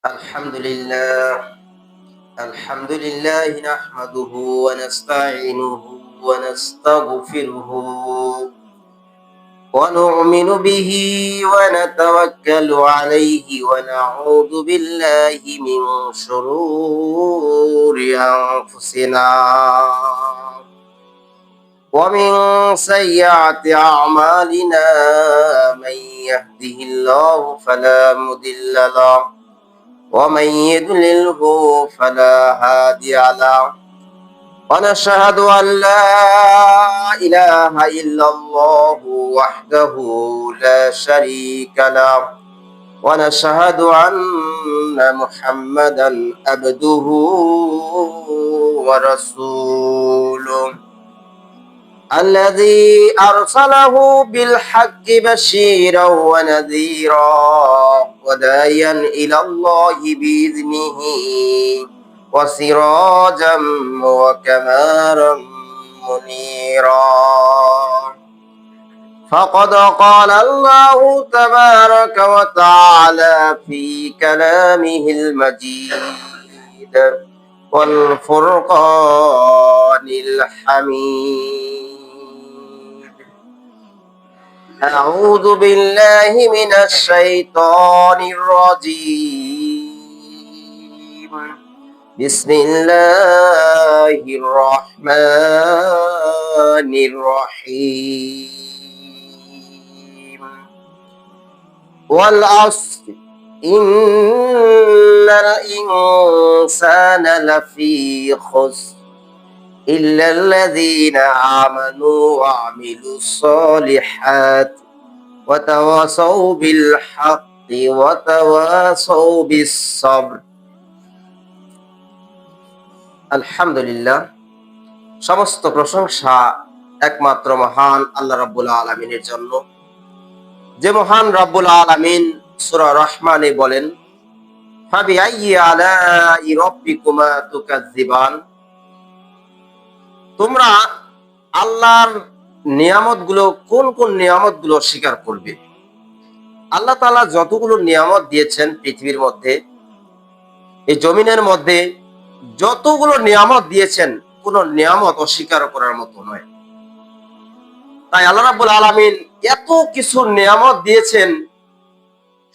الحمد لله نحمده ونستعينه ونستغفره ونؤمن به ونتوكل عليه ونعوذ بالله من شرور أنفسنا ومن سيئات أعمالنا من يهده الله فلا مضل له ومن يضلله فلا هادي له ونشهد أن لا إله إلا الله وحده لا شريك له ونشهد أن محمدا عبده ورسوله الذي أرسله بالحق بشيرا ونذيرا وداعيا إلى الله بإذنه وسراجا وقمرا منيرا فقد قال الله تبارك وتعالى في كلامه المجيد والفرقان الحميد أعوذ بالله من الشيطان الرجيم بسم الله الرحمن الرحيم والعصر إن الإنسان لفي خسر إلا الذين آمنوا وعملوا الصالحات وتواصوا بالحق وتواصوا بالصبر আলহামদুলিল্লাহ। সমস্ত প্রশংসা একমাত্র মহান আল্লাহ রাব্বুল আলামিনের জন্য, যে মহান রাব্বুল আলামিন সূরা রহমানে বলেন, ফাবিআইয়ি আলাই রাব্বিকুমা তুকাজ্জিবান, তোমরা আল্লাহর নিয়ামতগুলো কোন কোন নিয়ামতগুলো স্বীকার করবে। আল্লাহ তাআলা যতগুলো নিয়ামত দিয়েছেন পৃথিবীর মধ্যে, এই জমিনের মধ্যে যতগুলো নিয়ামত দিয়েছেন, কোন নিয়ামত অস্বীকার করার মতো নয়। তাই আল্লাহ রাব্বুল আলামিন এত কিছু নিয়ামত দিয়েছেন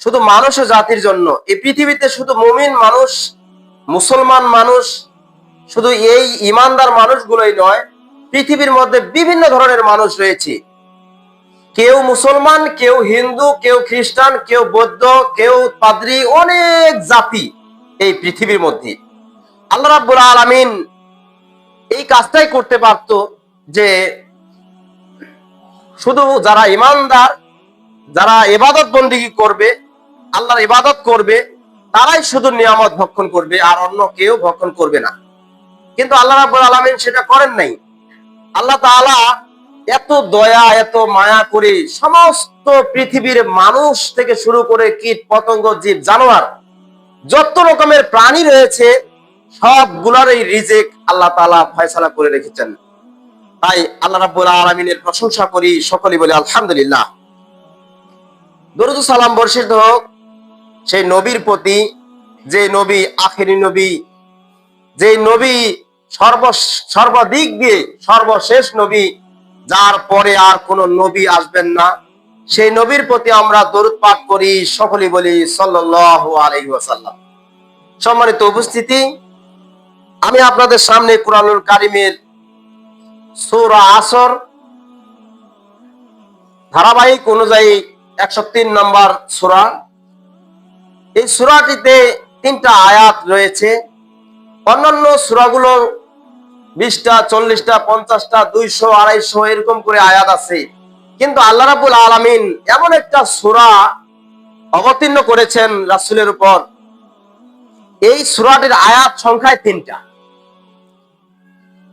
শুধু মানুষ জাতির জন্য। এই পৃথিবীতে শুধু মুমিন মানুষ, মুসলমান মানুষ, শুধু এই ইমানদার মানুষগুলোই নয়, পৃথিবীর মধ্যে বিভিন্ন ধরনের মানুষ রয়েছে। কেউ মুসলমান, কেউ হিন্দু, কেউ খ্রিস্টান, কেউ বৌদ্ধ, কেউ পাদ্রী, অনেক জাতি এই পৃথিবীর মধ্যে। আল্লাহ রাব্বুল আলামিন এই কাজটাই করতে পারত যে শুধু যারা ইমানদার, যারা ইবাদত বন্দেগী করবে, আল্লাহর ইবাদত করবে, তারাই শুধু নিয়ামত ভক্ষণ করবে, আর অন্য কেউ ভক্ষণ করবে না। কিন্তু আল্লাহ রাব্বুল আলামিন সেটা করেন নাই। আল্লাহ তাআলা এত দয়া, এত মায়া করে সমস্ত পৃথিবীর মানুষ থেকে শুরু করে কীট পতঙ্গ, জীব জানোয়ার, যত রকমের প্রাণী রয়েছে সবগুলোর এই রিজিক আল্লাহ তাআলা ফয়সালা করে রেখেছেন। তাই আল্লাহ রাব্বুল আলামিনের প্রশংসা করি, সকলেই বলি আলহামদুলিল্লাহ। দরুদ ও সালাম বর্ষিত হোক সেই নবীর প্রতি, যে নবী আখেরি নবী, যে নবী সর্বদিক দিয়ে সর্বশেষ নবী, যার পরে আর কোন নবী আসবেন না, সেই নবীর প্রতি আমরা দরুদ পাঠ করি, সকলেই বলি সাল্লাল্লাহু আলাইহি ওয়াসাল্লাম। সম্মানিত উপস্থিতি, আমি আপনাদের সামনে কুরআনুল কারীমের সূরা আসর ধারাবাহিক অনুযায়ী 103 নম্বর সূরা। এই সূরাটিতে 3টা আয়াত রয়েছে। অন্যান্য সূরাগুলো 20টা, 40টা, 50টা, 200, 250 এরকম করে আয়াত আছে। কিন্তু আল্লাহ রাব্বুল আলামিন এমন একটা সূরা অবতীর্ণ করেছেন রাসূলের উপর, এই সূরাটির আয়াত সংখ্যায় 3টা।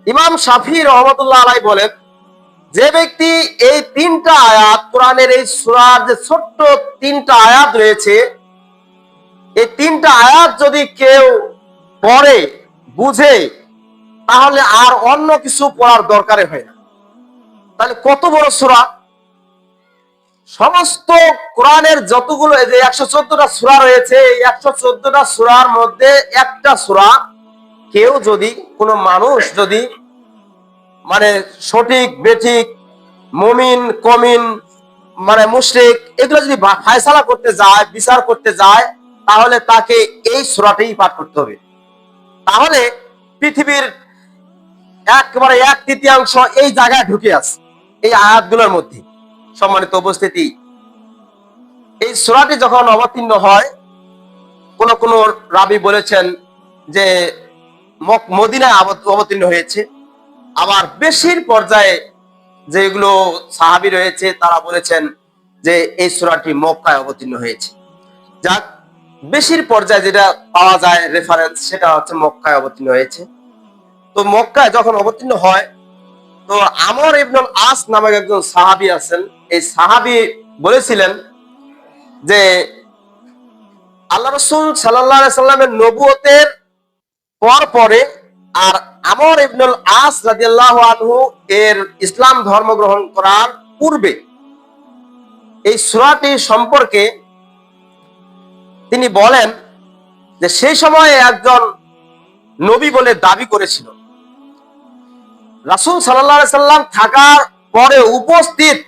ইমাম শাফিঈ রাহমাতুল্লাহ আলাইহি বলেন, যে ব্যক্তি এই 3টা আয়াত, কোরআনের এই সূরার যে ছোট্ট 3টা আয়াত রয়েছে, এই 3টা আয়াত যদি কেউ পড়ে, বুঝে, তাহলে আর অন্য কিছু পড়ার দরকার হয় না। তাহলে কত বড় সূরা! সমস্ত কোরআনের যতগুলো এই যে 114টা সূরা রয়েছে, এই 114টা সূরার মধ্যে একটা সূরা কেউ যদি, কোনো মানুষ যদি মানে সঠিক বেঠিক, মুমিন কমিন, মানে মুশরিক, এগুলো যদি ফায়সালা করতে যায়, বিচার করতে যায়, তাহলে তাকে এই সূরাটাই পাঠ করতে হবে। তাহলে পৃথিবীর একেবারে 1/3 এই জায়গায় ঢুকে আছে এই আয়াতগুলোর মধ্যে। সম্মানিত উপস্থিতি, এই সূরাটি যখন অবতীর্ণ হয়, কোন কোন রাবী বলেছেন যে মদিনায় অবতীর্ণ হয়েছে, আবার বেশির পর্যায়ে যেগুলো সাহাবী রয়েছে তারা বলেছেন যে এই সূরাটি মক্কায় অবতীর্ণ হয়েছে। যাক, বেশির পর্যায়ে যেটা পাওয়া যায় রেফারেন্স, সেটা হচ্ছে মক্কায় অবতীর্ণ হয়েছে। তো মক্কায় যখন অবতীর্ণ হয়, তো আমর ইবনুল আস নামক একজন সাহাবী আছেন। এই সাহাবী বলেছিলেন যে আল্লাহ রাসূল সাল্লাল্লাহু আলাইহি সাল্লামের নবুয়তের পরে আর আমর ইবনুল আস রাদিয়াল্লাহু আনহু এর ইসলাম ধর্ম গ্রহণ করার পূর্বে এই সূরাটি সম্পর্কে তিনি বলেন যে সেই সময়ে একজন নবী বলে দাবি করেছিল। রাসূল সাল্লাল্লাহু আলাইহি সাল্লাম থাকার পরে উপস্থিত,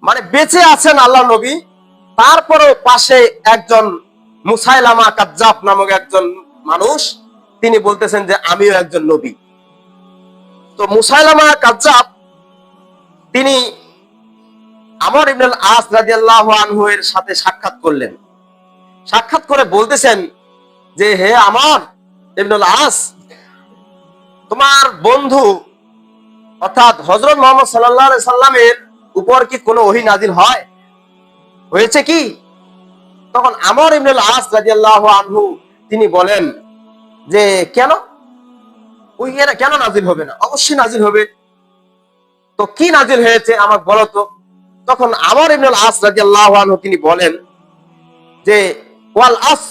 মানে বেঁচে আছেন আল্লাহ নবী, তারপরেও পাশে একজন মুসাইলামা কাজ্জাব নামক একজন মানুষ, তিনি বলতেছেন যে আমিও একজন নবী। তো মুসাইলামা কাজ্জাব তিনি আমর ইবনুল আস রাদিয়াল্লাহু আনহু এর সাথে সাক্ষাৎ করলেন। সাক্ষাৎ করে বলতেছেন যে হে আমর ইবনুল আস, তোমার বন্ধু অর্থাৎ হযরত মুহাম্মদ সাল্লাল্লাহু আলাইহি সাল্লামের উপর কি কোনো ওহী নাজিল হয়েছে কি? তখন আমর ইবনুল আস রাদিয়াল্লাহু আনহু তিনি বলেন যে কেন, ওহী কেন নাজিল হবে না? অবশ্যই নাজিল হবে। তো কি নাজিল হয়েছে আমাকে বলো তো। তখন আমর ইবনুল আস রাদিয়াল্লাহু আনহু তিনি বলেন যে ওয়াল আস,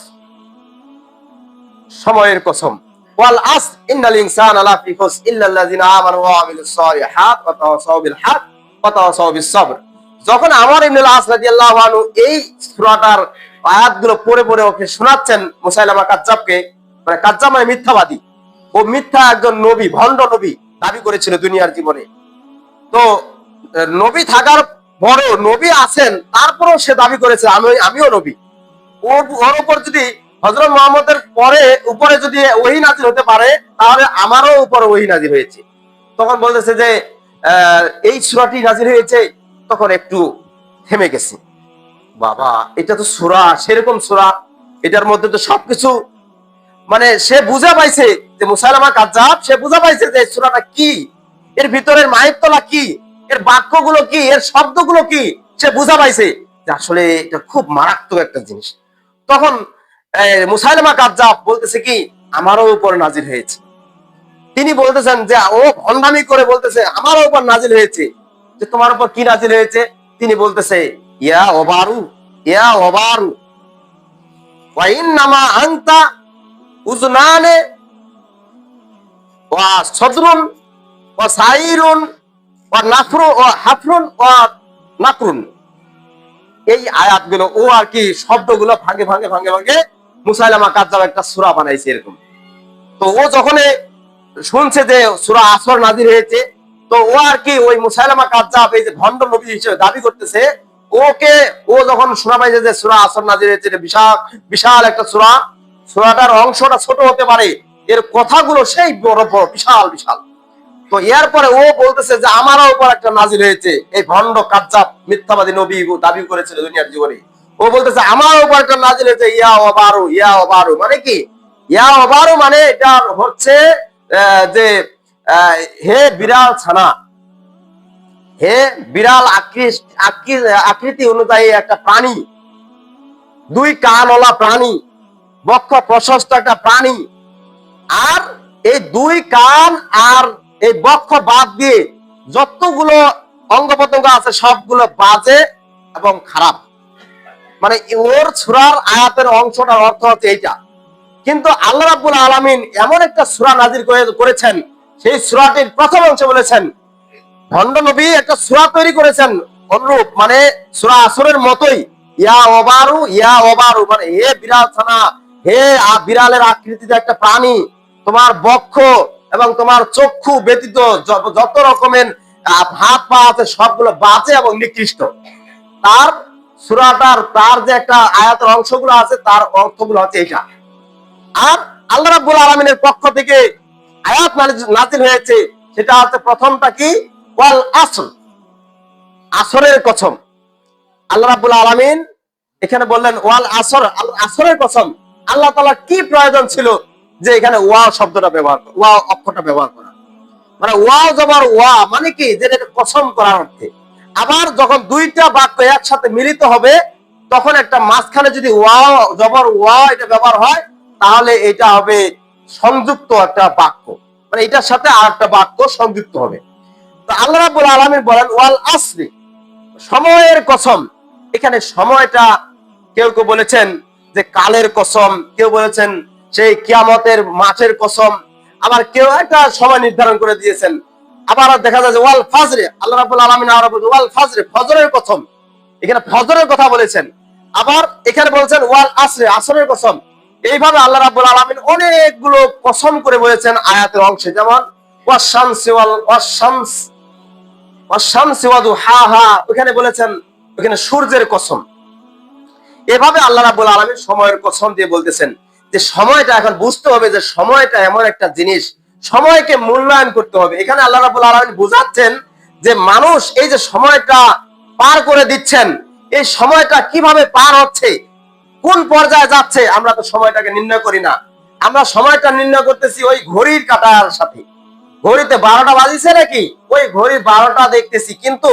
সময়ের কসম, ওয়াল আস ইন্নাল ইনসানা লাফি খুস ইল্লাল্লাযিনা আমানু ওয়া আমিলুস সালিহাত ওয়া তাওয়াসাউ বিল হক ওয়া তাওয়াসাউ বিস সবর। যখন আমর ইবনুল আস রাদিয়াল্লাহু আনহু এই সূরাটার আয়াতগুলো পড়ে পড়ে ওকে শোনাচ্ছেন মুসাইলামা কাজ্জাবকে, মানে কাজ্জাব মানে মিথ্যাবাদী, ও মিথ্যা একজন নবী, ভণ্ড নবী দাবি করেছিল দুনিয়ার জীবনে। তো নবী থাকার পরেও, নবী আছেন তারপরেও সে দাবি করেছে আমিও নবী। ওর উপর যদি হযরত মুহাম্মদের উপরে যদি ওহী নাজিল হতে পারে, তাহলে আমারও উপরে ওহী নাজিল হয়েছে। তখন বলতেছে যে এই সূরাটি নাজিল হয়েছে। তখন একটু থেমে গেছে, বাবা এটা তো সূরা, সেরকম সূরা, এটার মধ্যে তো সবকিছু, মানে সে বুঝা পাইছে যে মুসাইলামা কাজ্জাব, সে বুঝা পাইছে যে সূরাটা কি, এর ভিতরের মাইতলা কি, এর বাক্যগুলো কি, এর শব্দগুলো কি, সে বুঝা পাইছে যে আসলে এটা খুব মারাত্মক একটা জিনিস। তখন মুসাইলামা কাজ্জাব বলতেছে কি আমারও উপর নাজিল হয়েছে। তিনি বলতেছেন যে ও ভণ্ডামি করে বলতেছে আমারও উপর নাজিল হয়েছে। যে তোমার উপর কি নাজিল হয়েছে? তিনি বলতেছে ইয়া ওবারু, ইয়া ওবারু ওয়া ইন্নামা আনতা উজনানে ওয়া সদরুন ওয়া সাইরুন ওয়া নাফরু ওয়া হাফরুন ওয়া নাকরুন। এই আয়াতগুলো ও আর কি শব্দগুলো ভাঙে ভাঙে ভাঙে ভাঙে মুসাইলামা কাজ্জাব একটা সূরা বানাইছে এরকম। তো ও যখন শুনছে যে সূরা আসর নাজিল হয়েছে, তো ও আর কি ওই মুসাইলামা কাজ্জাব এই যে ভণ্ড নবী হিসেবে দাবি করতেছে, ও যখন শোনা পাইছে যে সূরা আসর নাজিল হয়েছে, বিশাল বিশাল একটা সূরা, সূরাটার অংশটা ছোট হতে পারে, এর কথাগুলো সেই বড় বড় বিশাল বিশাল। তো এরপরে ও বলতেছে যে আমারও উপর একটা নাজিল হয়েছে। এই ভণ্ড কাজ্জাব মিথ্যাবাদী নবী দাবি করেছিল দুনিয়ার জীবনে, ও বলতেছে আমার উপর একটা নাজিল হয়েছে ইয়া ওবারু, ইয়া ওবারু মানে কি? ইয়া ওবারু মানে এটা হচ্ছে যে হে বিড়াল ছানা, হে বিড়াল আকৃতি অনুযায়ী একটা প্রাণী, দুই কানওয়ালা প্রাণী, বক্ষ প্রশস্ত একটা প্রাণী, আর এই দুই কান আর এই বক্ষ বাদ দিয়ে যতগুলো অঙ্গ প্রত্যঙ্গ আছে সবগুলো বাজে এবং খারাপ। মানে ওর সূরার আয়াতের অংশটার অর্থ হচ্ছে এইটা। কিন্তু আল্লাহ রাব্বুল আলামিন এমন একটা সূরা নাজিল করেছেন, সেই সূরাটির প্রথম অংশে বলেছেন ভণ্ড নবী একটা সূরা তৈরি করেছেন অনুরূপ, মানে সূরা আসরের মতোই, ইয়া ওবারু মানে হে বিড়াল ছানা, হে বিড়ালের আকৃতিতে একটা প্রাণী, তোমার বক্ষ এবং তোমার চক্ষু ব্যতীত যত রকমের হাত পা আছে সবগুলো বাজে এবং নিকৃষ্ট। তার সূরাটার তার যে একটা আয়াতের অংশগুলো আছে তার অর্থগুলো হচ্ছে এটা। আর আল্লাহ রাব্বুল আলামিনের পক্ষ থেকে আয়াত নাযিল হয়েছে, সেটা হচ্ছে প্রথমটা কি, ওয়াল আসর, আসরের কসম। আল্লাহ রাব্বুল আলামিন এখানে বললেন ওয়াল আসর, আসরের কসম। আল্লাহ তাআলা কি প্রয়োজন ছিল যে এখানে ওয়া শব্দটা ব্যবহার করা, ওয়া অক্ষরটা ব্যবহার করা? মানে ওয়া জবর ওয়া মানে কি, যে এটা কসম করার অর্থে। আবার যখন দুইটা বাক্য একসাথে মিলিত হবে তখন একটা মাঝখানে যদি ওয়া জবর ওয়া এটা ব্যবহার হয় তাহলে এটা হবে সংযুক্ত একটা বাক্য, মানে এটার সাথে আর একটা বাক্য সংযুক্ত হবে। তো আল্লাহ রাব্বুল আলামিন বলেন ওয়াল আসরি, সময়ের কসম। এখানে সময়টা কেউ কেউ বলেছেন যে কালের কসম, কেউ বলেছেন সেই কিয়ামতের মাঠের কসম, আবার কেউ একটা সময় নির্ধারণ করে দিয়েছেন। আবার দেখা যায় যে ওয়াল ফাজরে, আল্লাহ রাব্বুল আলামিন আরো বলেন ওয়াল ফাজরে, ফজরের কসম, এখানে ফজরের কথা বলেছেন। আবার এখানে বলেছেন ওয়াল আসরে, আসরের কসম। এইভাবে আল্লাহ রাব্বুল আলামিন অনেকগুলো কসম করে বলেছেন আয়াতের অংশে, যেমন wash Samsi wash Shams, wash Samsi ওয়া দুহাহা, ওখানে বলেছেন ওখানে সূর্যের কসম। এভাবে আল্লাহ রাব্বুল আলামিন সময়ের কসম দিয়ে বলতেছেন যে সময়টা এখন বুঝতে হবে যে সময়টা এমন একটা জিনিস, সময়কে মূল্যায়ন করতে হবে। এখানে আল্লাহ রাব্বুল আলামিন বুঝাচ্ছেন যে মানুষ এই যে সময়টা পার করে দিচ্ছেন, এই সময়টা কিভাবে পার হচ্ছে, কোন পর্যায়ে যাচ্ছে, আমরা তো সময়টাকে নির্ণয় করি না। আমরা সময়টা নির্ণয় করতেছি ওই ঘড়ির কাঁটার সাথে। ঘড়িতে 12টা বাজিছে নাকি, ওই ঘড়ির 12টা দেখতেছি, কিন্তু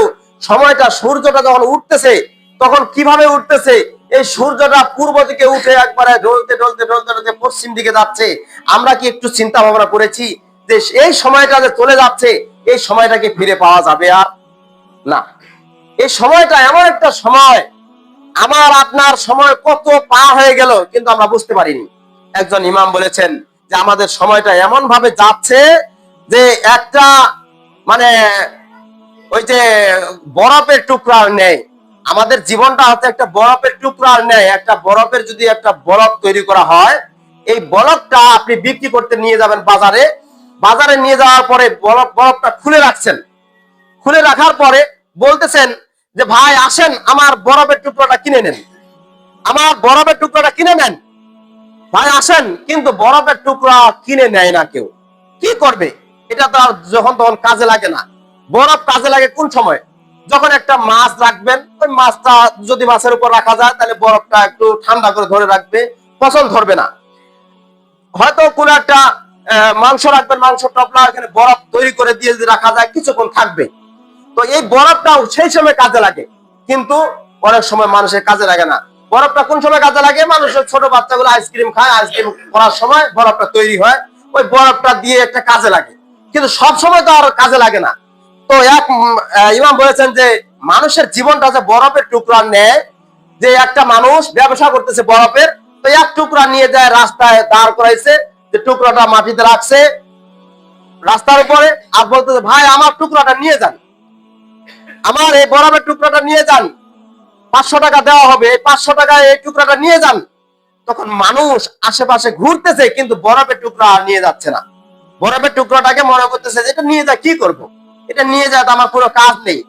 সময়টা সূর্যটা যখন উঠতেছে তখন কিভাবে উঠতেছে, এই সূর্যটা পূর্ব দিকে উঠে একবারে ঢলতে ঢলতে ঢলতে ঢলতে পশ্চিম দিকে যাচ্ছে। আমরা কি একটু চিন্তা ভাবনা করেছি যে এই সময়টা যে চলে যাচ্ছে এই সময়টাকে ফিরে পাওয়া যাবে? আর না, এই সময়টা এমন একটা সময়, আমার আপনার সময় কত পার হয়ে গেল কিন্তু আমরা বুঝতে পারিনি। একজন ইমাম বলেছেন যে আমাদের সময়টা এমন ভাবে যাচ্ছে যে একটা মানে ওই যে বরফের টুকরার নেয়, আমাদের জীবনটা হচ্ছে একটা বরফের টুকরার নেয়। একটা বরফের যদি একটা বরফ তৈরি করা হয়, এই বরফটা আপনি বিক্রি করতে নিয়ে যাবেন বাজারে, বাজারে নিয়ে যাওয়ার পরে বরফটা খুলে রাখছেন, খুলে রাখার পরে বলতেছেন যে ভাই আসেন আমার বরফের টুকরাটা কিনে নেন, আমার বরফের টুকরাটা কিনে নেন, ভাই আসেন। কিন্তু বরফের টুকরা কিনে নেয় না কেউ। কি করবে? এটা তো আর যখন তখন কাজে লাগে না। বরফ কাজে লাগে কোন সময়? যখন একটা মাছ রাখবেন, ওই মাছটা যদি মাছের উপর রাখা যায় তাহলে বরফটা একটু ঠান্ডা করে ধরে রাখবে, পচন ধরবে না। হয়তো কোন একটা মাংস রাখবেন, মাংস টপলা এখানে বরফ তৈরি করে দিয়ে যদি রাখা যায় কিছুক্ষণ থাকবে। তো এই বরফটাও সেই সময় কাজে লাগে, কিন্তু অনেক সময় মানুষের কাজে লাগে না। বরফটা কোন সময় কাজে লাগে? মানুষের ছোট বাচ্চাগুলো আইসক্রিম খায়, আইসক্রিম করার সময় বরফটা তৈরি হয়, ওই বরফটা দিয়ে একটা কাজে লাগে, কিন্তু সব সময় তো আর কাজে লাগে না। তো এক ইমাম বলেছেন যে মানুষের জীবনটা যে বরফের টুকরা নেয়, যে একটা মানুষ ব্যবসা করতেছে বরফের, তো এক টুকরা নিয়ে যায় রাস্তায় দাঁড় করাইছে, যে টুকরাটা মাটিতে রাখছে রাস্তার উপরে, আর বলতেছে ভাই আমার টুকরাটা নিয়ে যান, আমার এই বরফের টুকরাটা নিয়ে যান, 500 টাকা দেওয়া হবে, এই 500 টাকায় এই টুকরাটা নিয়ে যান। তখন মানুষ আশেপাশে ঘুরতেছে কিন্তু বরফের টুকরা আর নিয়ে যাচ্ছে না। বরফের টুকরাটাকে মনে করতেছে যে এটা নিয়ে যা কি করব, এটা নিয়ে যা তো আমার কোনো কাজ নেই।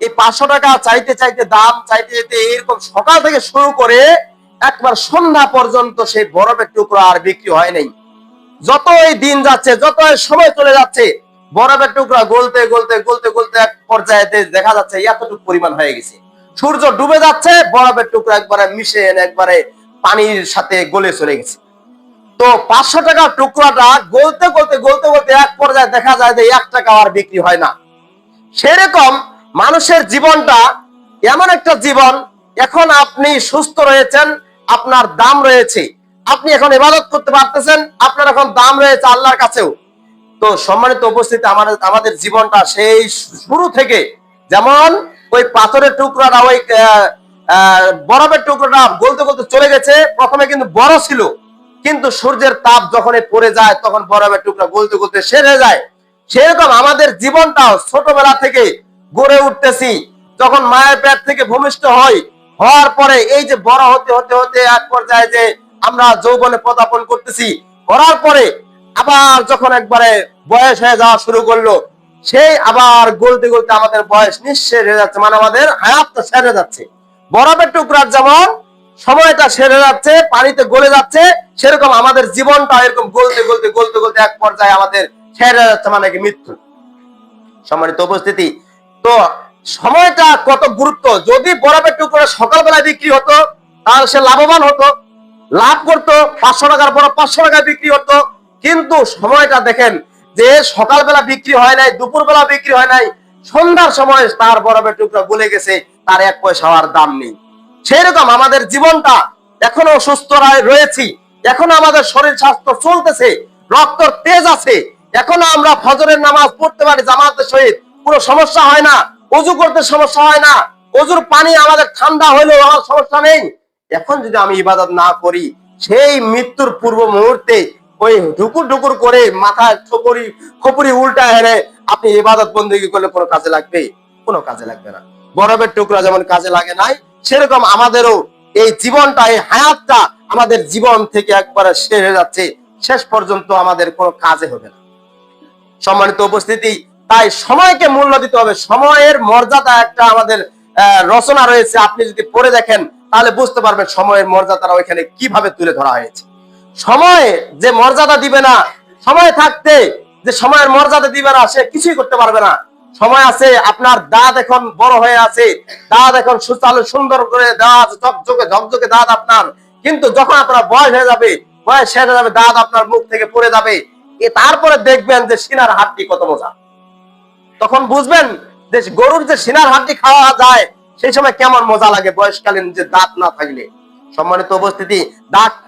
এই 500 টাকা চাইতে চাইতে, দাম চাইতে চাইতে এরকম সকাল থেকে শুরু করে একবার সন্ধ্যা পর্যন্ত সেই বরফের টুকরা আর বিক্রি হয় নাই। যতই দিন যাচ্ছে, যতই সময় চলে যাচ্ছে, বরফের টুকরা গলতে গলতে গলতে গলতে এক পর্যায়ে দেখা যাচ্ছে এতটুকু পরিমাণ হয়ে গেছে। সূর্য ডুবে যাচ্ছে, বরফের টুকরা একবারে মিশে একবারে পানির সাথে গলে চলে গেছে। তো 500 টাকার টুকরাটা গলতে গলতে গলতে গলতে এক পর্যায়ে দেখা যায় যে 1 টাকা আর বিক্রি হয় না। সেরকম মানুষের জীবনটা এমন একটা জীবন, এখন আপনি সুস্থ রয়েছেন, আপনার দাম রয়েছে, আপনি এখন ইবাদত করতে পারতেছেন, আপনার এখন দাম রয়েছে আল্লাহর কাছেও। তো সম্মানিত উপস্থিতি, আমাদের জীবনটা সেই শুরু থেকে, যেমন ওই পাথরের টুকরাটা ওই বরফের টুকরাটা গলতে গলতে চলে গেছে, প্রথমে কিন্তু বড় ছিল, কিন্তু সূর্যের তাপ যখন পড়ে যায় তখন বরফের টুকরা গলতে গলতে শেষ হয়ে যায়। সেরকম আমাদের জীবনটাও ছোটবেলা থেকে গড়ে উঠতেছি, যখন মায়ের পেট থেকে ভূমিষ্ঠ হয়, হওয়ার পরে এই যে বড় হতে হতে হতে এক পর্যায়ে যে আমরা যৌবনে পদার্পণ করতেছি, করার পরে আবার যখন একবারে বয়স হয়ে যাওয়া শুরু করলো, সেই আবার গলতে গলতে আমাদের বয়স নিঃশেষ হয়ে যাচ্ছে, মানে আমাদের হায়াতটা সেরে যাচ্ছে। বরফের টুকরার যেমন সময়টা সেরে যাচ্ছে, পানিতে গলে যাচ্ছে, সেরকম আমাদের জীবনটা এরকম গলতে গলতে গলতে গলতে এক পর্যায়ে আমাদের সেরে যাচ্ছে, মানে কি মৃত্যু। সম্মানিত উপস্থিতি, তো সময়টা কত গুরুত্ব। যদি বরফের টুকরা সকালবেলা বিক্রি হতো তাহলে সে লাভবান হতো, লাভ করতো, 500 টাকার বরফ 500 টাকায় বিক্রি হতো। কিন্তু সময়টা দেখেন যে সকালবেলা বিক্রি হয় নাই, দুপুরবেলা বিক্রি হয় নাই, সন্ধ্যার সময় তার বরফের টুকরা গলে গেছে, তার 1 পয়সা হওয়ার দাম নেই। সেরকম আমাদের জীবনটা, এখনো সুস্থ রয়েছি, এখনো আমাদের শরীর স্বাস্থ্য চলতেছে, রক্তর তেজ আছে, এখনো আমরা ফজরের নামাজ পড়তে পারি জামাতের সহিত, কোনো সমস্যা হয় না, ওযু করতে সমস্যা হয় না, ওযুর পানি আমাদের ঠান্ডা হইলেও আমার সমস্যা নেই। এখন যদি আমি ইবাদত না করি, সেই মৃত্যুর পূর্ব মুহূর্তে ওই ঢুকুর ঢুকুর করে মাথায় খপুরি উল্টা হেরে আপনি ইবাদত বন্দেগী করলে কোনো কাজে লাগবে? কোনো কাজে লাগবে না। বরফের টুকরা যেমন কাজে লাগে নাই, সেরকম আমাদেরও এই জীবনটা, এই হায়াতটা আমাদের জীবন থেকে একবারে শেষ হয়ে যাচ্ছে, শেষ পর্যন্ত আমাদের কোনো কাজে হবে না। সম্মানিত উপস্থিতি, তাই সময়কে মূল্য দিতে হবে। সময়ের মর্যাদা একটা আমাদের রচনা রয়েছে, আপনি যদি পড়ে দেখেন তাহলে বুঝতে পারবেন সময়ের মর্যাদাটা ওইখানে কিভাবে তুলে ধরা হয়েছে। সময় যে মর্যাদা দিবে না, সময় থাকতে যে সময়ের মর্যাদা দিবে না, সে কিছুই করতে পারবে না। সময় আছে, আপনার দাঁত এখন বড় হয়ে আছে, দাঁত এখন সুচালু সুন্দর করে দাঁত ঝকঝকে ঝকঝকে দাঁত আপনার, কিন্তু যখন আপনার বয়স হয়ে যাবে, বয়স শেষ হয়ে যাবে, দাঁত আপনার মুখ থেকে পড়ে যাবে, তারপরে দেখবেন যে সিনার হাড্ডি কত মজা। তখন বুঝবেন যে গরুর যে সিনার হাড্ডি খাওয়া যায় সেই সময় কেমন মজা লাগে বয়সকালীন যে দাঁত না থাকলে। সম্মানিত উপস্থিতি,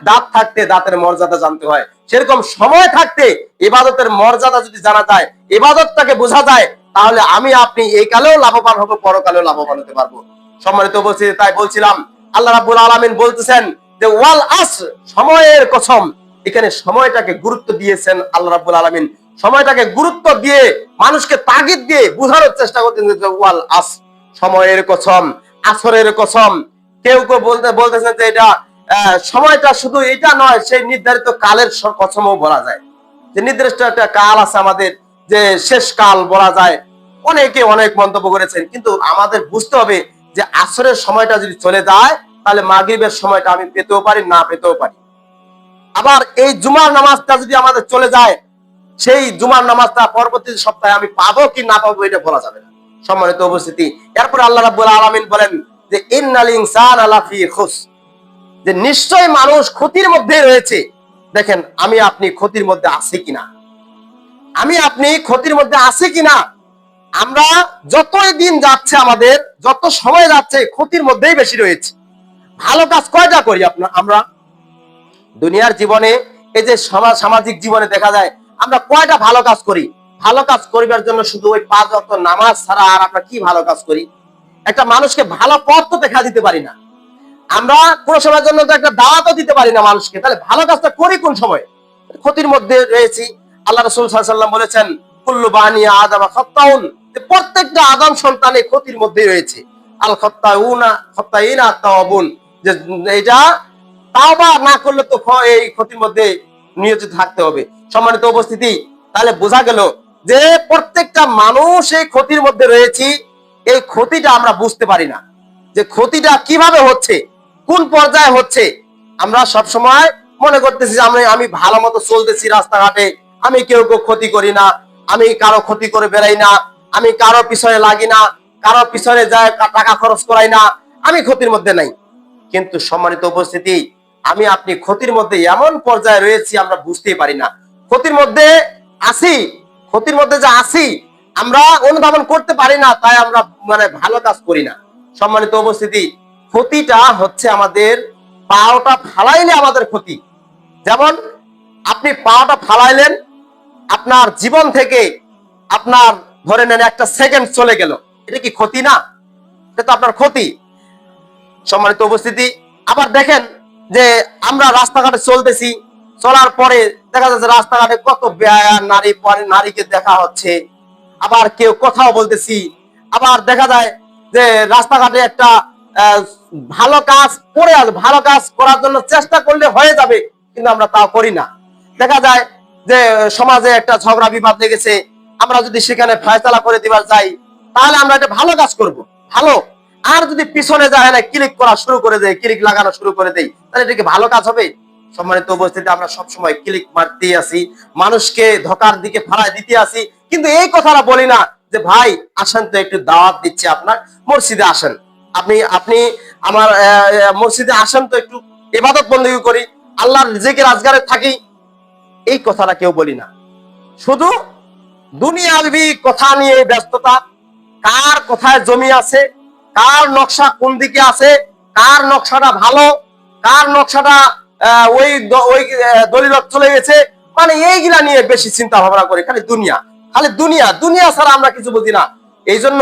দাঁত থাকতে দাঁতের মর্যাদা জানতে হয়, সেরকম সময় থাকতে ইবাদতের মর্যাদা যদি জানা যায়, ইবাদতটাকে বোঝা যায়, তাহলে আমি আপনি এই কালেও লাভবান হবো, পরকালেও লাভবান হতে পারবো। সম্মানিত উপস্থিতি, তাই বলছিলাম আল্লাহ রাব্বুল আলামিন বলতেছেন যে ওয়াল আসর, সময়ের কসম। এখানে সময়টাকে গুরুত্ব দিয়েছেন আল্লাহ রাব্বুল আলামিন, সময়টাকে গুরুত্ব দিয়ে মানুষকে তাগিদ দিয়ে বোঝানোর চেষ্টা করতেন যে ওয়াল আসর, সময়ের কসম, আসরের কসম। কেউ কেউ বলতেছেন যে এটা সময়টা শুধু এটা নয়, সেই নির্ধারিত কালের কসমও বলা যায়, যে নির্দিষ্ট একটা কাল আছে আমাদের, যে শেষ কাল বলা যায়। অনেকে অনেক মন্তব্য করেছেন, কিন্তু আমাদের বুঝতে হবে যে আসরের সময়টা যদি চলে যায় তাহলে মাগরিবের সময়টা আমি পেতেও পারি, না পেতেও পারি। আবার এই জুমার নামাজটা যদি আমাদের চলে যায়, সেই জুমার নামাজটা পরবর্তী সপ্তাহে আমি পাবো কি না পাবো এটা বলা যাবে না। সম্মানিত উপস্থিতি, এরপর আল্লাহ রাব্বুল আলামিন বলেন যে ইন্নাল ইনসানা লাফি খুসর, যে নিশ্চয় মানুষ ক্ষতির মধ্যে রয়েছে। দেখেন আমি আপনি ক্ষতির মধ্যে আছি কিনা, আমি আপনি ক্ষতির মধ্যে আছি কিনা। আমরা যতই দিন যাচ্ছে, আমাদের যত সময় যাচ্ছে, ক্ষতির মধ্যেই বেশি রয়েছে। ভালো কাজ কয়টা করি আমরা দুনিয়ার জীবনে, এই যে সামাজিক জীবনে দেখা যায় আমরা কয়টা ভালো কাজ করি? ভালো কাজ করিবার জন্য শুধু ওই 5 ওয়াক্ত নামাজ ছাড়া আর আমরা কি ভালো কাজ করি? একটা মানুষকে ভালো পথ তো দেখা দিতে পারি না, আমরা কোন সময়ের জন্য তো একটা দাওয়াতও দিতে পারি না মানুষকে, তাহলে ভালো কাজটা করি কোন সময়? ক্ষতির মধ্যে রয়েছি। আল্লাহ রাসূল সাল্লাল্লাহু আলাইহি ওয়াসাল্লাম বলেছেন কুল্লু বানি আদম খাত্তাউন, যে প্রত্যেকটা আদম সন্তানে ক্ষতির মধ্যে রয়েছে। আল খাত্তাইনা তাওয়াবুন, যে এটা তাওবা না করলে তো এই ক্ষতির মধ্যে নিয়োজিত থাকতে হবে। সম্মানিত উপস্থিতি, তাহলে বোঝা গেল যে প্রত্যেকটা মানুষ এই ক্ষতির মধ্যে রয়েছি। এই ক্ষতিটা আমরা বুঝতে পারি না, যে ক্ষতিটা কিভাবে হচ্ছে, কোন পর্যায়ে হচ্ছে। আমরা সব সময় মনে করতেছি যে আমি ভালো মতো চলতেছি রাস্তাঘাটে, আমি কেউ ক্ষতি করি না, আমি কারো ক্ষতি করে বেড়াই না, আমি কারো পিছনে লাগি না, কারো পিছনে যায় টাকা খরচ করাই না, আমি ক্ষতির মধ্যে নাই। কিন্তু সম্মানিত উপস্থিতি, আমি আপনি ক্ষতির মধ্যে এমন পর্যায়ে রয়েছি আমরা বুঝতেই পারি না। ক্ষতির মধ্যে আছি, ক্ষতির মধ্যে যে আছি আমরা অনুধাবন করতে পারি না, তাই আমরা ভালো কাজ করি না। সম্মানিত উপস্থিতি, ক্ষতিটা হচ্ছে আমাদের পাওটা ফালাইলে আমাদের ক্ষতি। যেমন আপনি পাওটা ফালাইলেন, আপনার জীবন থেকে আপনার ধরে নেন 1 সেকেন্ড চলে গেল, এটা কি ক্ষতি না? এটা তো আপনার ক্ষতি। সম্মানিত উপস্থিতি, আবার দেখেন যে আমরা রাস্তাঘাটে চলতেছি, চলার পরে দেখা যাচ্ছে রাস্তাঘাটে কত বেহায়া নারীকে দেখা হচ্ছে, আবার কেউ কথাও বলতেছি, আবার দেখা যায় যে রাস্তাঘাটে একটা ভালো কাজ করে ভালো কাজ করার জন্য চেষ্টা করলে হয়ে যাবে, কিন্তু আমরা তা করি না। দেখা যায় যে সমাজে একটা ঝগড়া বিবাদ লেগেছে, আমরা যদি সেখানে ফয়সালা করে দিবার যাই, তাহলে আমরা একটা ভালো কাজ করব, ভালো। আর যদি পিছনে যায় না ক্লিক করা শুরু করে দেয়, ক্লিক লাগানো শুরু করে দেয়, তাহলে এটা কি ভালো কাজ হবে? সম্মানিত উপস্থিতি, আমরা সবসময় ক্লিক মারতেই আসি, মানুষকে ধোকার দিকে ফালায় দিতে আসি, কিন্তু এই কথাটা বলি না যে ভাই আসেন তো একটু দাওয়াত দিচ্ছে আপনার, মসজিদে আসেন, আপনি আপনি আমার মসজিদে আসেন তো একটু ইবাদত বন্দেগী করি, আল্লাহর জিকির আজগারে থাকি। এই কথাটা কেউ বলি না। শুধু দুনিয়াবি কথা নিয়ে ব্যস্ততা, কার কোথায় জমি আছে, কার নকশা কোন দিকে আছে, কার নকশাটা ভালো, কার নকশাটা ওই দলিলত চলে গেছে, মানে এইগুলা নিয়ে বেশি চিন্তা ভাবনা করি। খালি দুনিয়া, খালি দুনিয়া, দুনিয়া ছাড়া আমরা কিছু বুঝি না। এই জন্য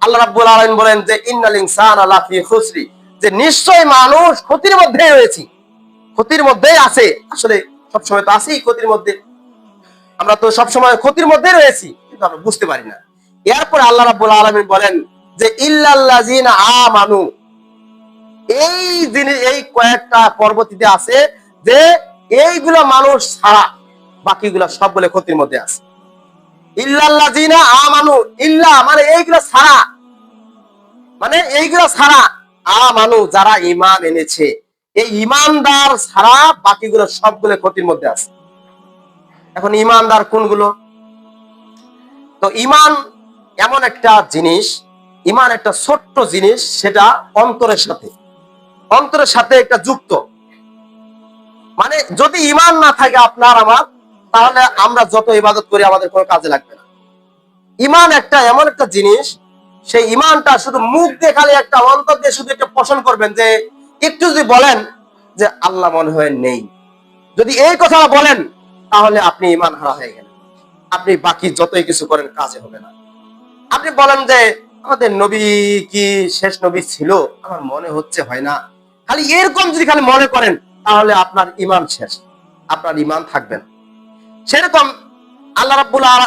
আল্লাহ রাব্বুল আলামিন বলেন যে ইন্নাল ইনসানা লাফি খুসরি, যে নিশ্চয় মানুষ ক্ষতির মধ্যেই রয়েছে, ক্ষতির মধ্যেই আছে। আসলে সবসময় তো আছি ক্ষতির মধ্যে, আমরা তো সবসময় ক্ষতির মধ্যে রয়েছি, কিন্তু আমরা বুঝতে পারি না। এরপর আল্লাহ রাব্বুল আলামিন বলেন যে ইল্লাল্লাযিনা আমানু, এই জিনিস এই কয়েকটা পরবর্তীতে আছে যে এইগুলো মানুষ ছাড়া বাকিগুলো সবগুলো ক্ষতির মধ্যে আছে। ইল্লাল্লাযিনা আমানু, ইল্লা মানে এইগুলো ছাড়া, মানে এইগুলো ছাড়া, আমানু যারা ঈমান এনেছে, এই ঈমানদার ছাড়া বাকিগুলো সবগুলো ক্ষতির মধ্যে আছে। এখন ঈমানদার কোনগুলো? তো ঈমান এমন একটা জিনিস, ঈমান একটা ছোট্ট জিনিস, সেটা অন্তরের সাথে, অন্তরের সাথে একটা যুক্ত। মানে যদি ঈমান না থাকে আপনার আমার, তাহলে আমরা যত ইবাদত করি আমাদের কোনো কাজে লাগবে না। ঈমান একটা এমন একটা জিনিস, সেই ঈমানটা শুধু মুখ দিয়ে খালি একটা, অন্তর দিয়ে শুধু একটা পোষণ করবেন, যে একটু যদি বলেন যে আল্লাহ মনে হয় নেই, যদি এই কথাটা বলেন, তাহলে আপনি ঈমান হারা হয়ে গেলেন। আপনি বাকি যতই কিছু করেন কাজে হবে না। আপনি বলেন যে আমাদের নবী কি শেষ নবী ছিল, আমার মনে হচ্ছে হয় না, খালি এরকম যদি খালি মনে করেন, তাহলে আপনার ঈমান শেষ, আপনার ঈমান থাকবে না। সেরকম আল্লাহ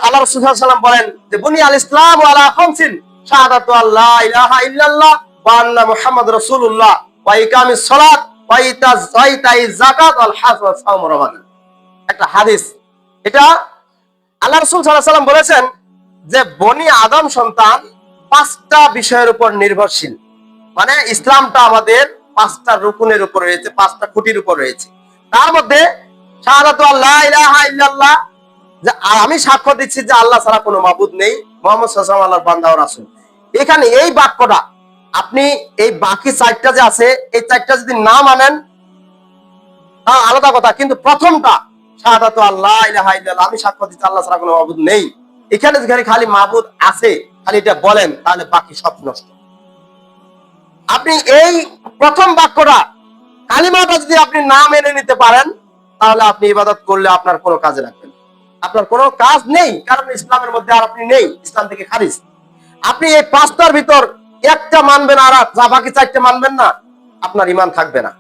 আল্লাহ রাসূল সাল্লাল্লাহু আলাইহি ওয়াসাল্লাম বলেন যে বুনিয়াল ইসলামু আলা খামসিন, শাহাদাতু আল্লা ইলাহা ইল্লাল্লাহ ওয়া আন্না মুহাম্মাদুর রাসূলুল্লাহ ওয়া ইকামিস সালাত ওয়া ইতাইজ যাকাত ওয়াল হজ ওয়া সাওম রমাদান। একটা হাদিস, এটা আল্লাহ রাসূল সাল্লাল্লাহু আলাইহি ওয়াসাল্লাম বলেছেন যে বনি আদম সন্তান 5টা বিষয়ের উপর নির্ভরশীল। মানে ইসলামটা আমাদের 5টা রুকুনের উপর রয়েছে, 5টা খুঁটির উপর রয়েছে। তার মধ্যে শাহাদাতু আল্লা ইলাহা ইল্লাল্লাহ, যে আমি সাক্ষ্য দিচ্ছি যে আল্লাহ ছাড়া কোনো মাবুদ নেই, মুহাম্মদ সাল্লাল্লাহু আলাইহি ওয়াসাল্লাম আল্লাহর বান্দা ও রাসূল। এখানে এই বাক্যটা, আপনি এই বাকি 4টা যে আছে, এই 4টা যদি না মানেন তা আলাদা কথা, কিন্তু প্রথমটা শাহাদাতু আল্লা ইলাহা ইল্লাল্লাহ, আমি সাক্ষ্য দিচ্ছি আল্লাহ ছাড়া কোনো মাবুদ নেই, এখানে যেখানে খালি মাবুদ আছে, খালি এটা বলেন, তাহলে বাকি সব নষ্ট। আপনি এই প্রথম বাক্যটা, কালিমাটা যদি আপনি না মেনে নিতে পারেন, তাহলে আপনি ইবাদত করলে আপনার কোনো কাজে লাগবে না, আপনার কোনো কাজ নেই, কারণ ইসলামের মধ্যে আর আপনি নেই, ইসলাম থেকে খারিজ। আপনি এই 5টার ভিতর একটা মানবেন আর যা বাকি 4টা মানবেন না, আপনার ঈমান থাকবে না।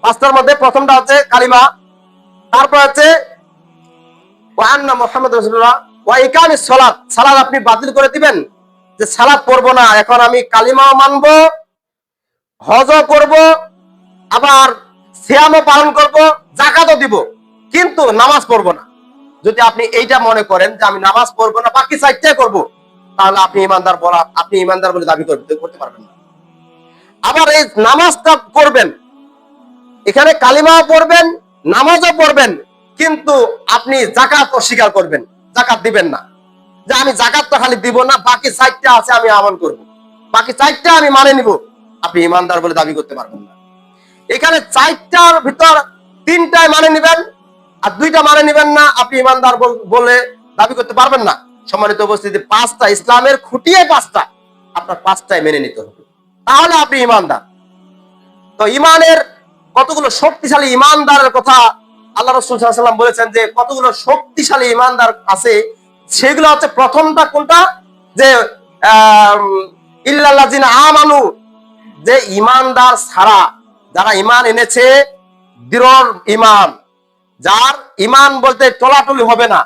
5টার মধ্যে প্রথমটা হচ্ছে কালিমা, তারপর হচ্ছে ওয়া আন্না মুহাম্মাদুর রাসূলুল্লাহ ওয়া ইকামিস সালাত, সালাত আপনি বাতিল করে দিবেন, যে সালাত পড়বো না, এখন আমি কালিমাও মানবো, হজও করব, আবার সিয়ামও পালন করব, যাকাতও দিব, কিন্তু নামাজ পড়বো না। যদি আপনি এইটা মনে করেন যে আমি নামাজ পড়বো না, বাকি 4টাই করব, তাহলে আপনি ঈমানদার বলা, আপনি ঈমানদার বলে দাবি করতে পারবেন না। আবার এই নামাজটা করবেন, এখানে কালিমাও পড়বেন, নামাজও পড়বেন, কিন্তু আপনি যাকাত অস্বীকার করবেন, যাকাত দিবেন না, যে আমি যাকাতটা খালি দিব না, বাকি 4টা আছে আমি আমল করব, বাকি 4টা আমি মানে নিব, আপনি ঈমানদার বলে দাবি করতে পারবেন না। এখানে 4টার ভিতর 3টাই মানে নিবেন আর 2টা মানে নিবেন না, আপনি ঈমানদার বলে দাবি করতে পারবেন না। সম্মানিত উপস্থিতি, 5টা ইসলামের খুঁটিয়ে 5টা, আপনার 5টাই মেনে নিতে হবে, তাহলে আপনি ঈমানদার। তো ঈমানের কতগুলো শক্তিশালী ঈমানদারের কথা আল্লাহ রাসূল সাল্লাল্লাহু আলাইহি ওয়াসাল্লাম বলেছেন, যে কতগুলো শক্তিশালী ঈমানদার আছে, সেগুলো হচ্ছে প্রথমটা কোনটা, যে ইল্লাল্লাযিনা আমানু, যে ঈমানদার ছাড়া, যারা ঈমান এনেছে, দৃঢ় ঈমান, যার ঈমান বলতে টলাটলি হবে না।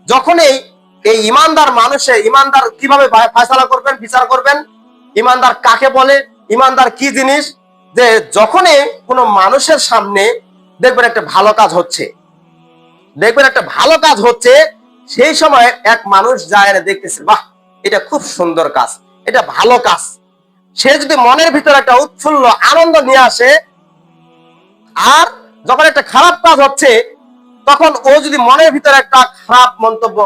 যখনই এই ঈমানদার মানুষে, ঈমানদার কিভাবে ফয়সালা করবেন, বিচার করবেন, ইমানদার কাকে বলে, ইমানদার কি জিনিস। যে যখনই কোনো মানুষের সামনে দেখবেন একটা ভালো কাজ হচ্ছে, সেই সময় এক মানুষ যায় না, দেখতেছে বাহ এটা খুব সুন্দর কাজ, এটা ভালো কাজ, সে যদি মনের ভিতরে একটা উৎফুল্ল আনন্দ নিয়ে আসে, আর যখন একটা খারাপ কাজ হচ্ছে তখন ও যদি মনের ভিতরে একটা খারাপ মন্তব্য,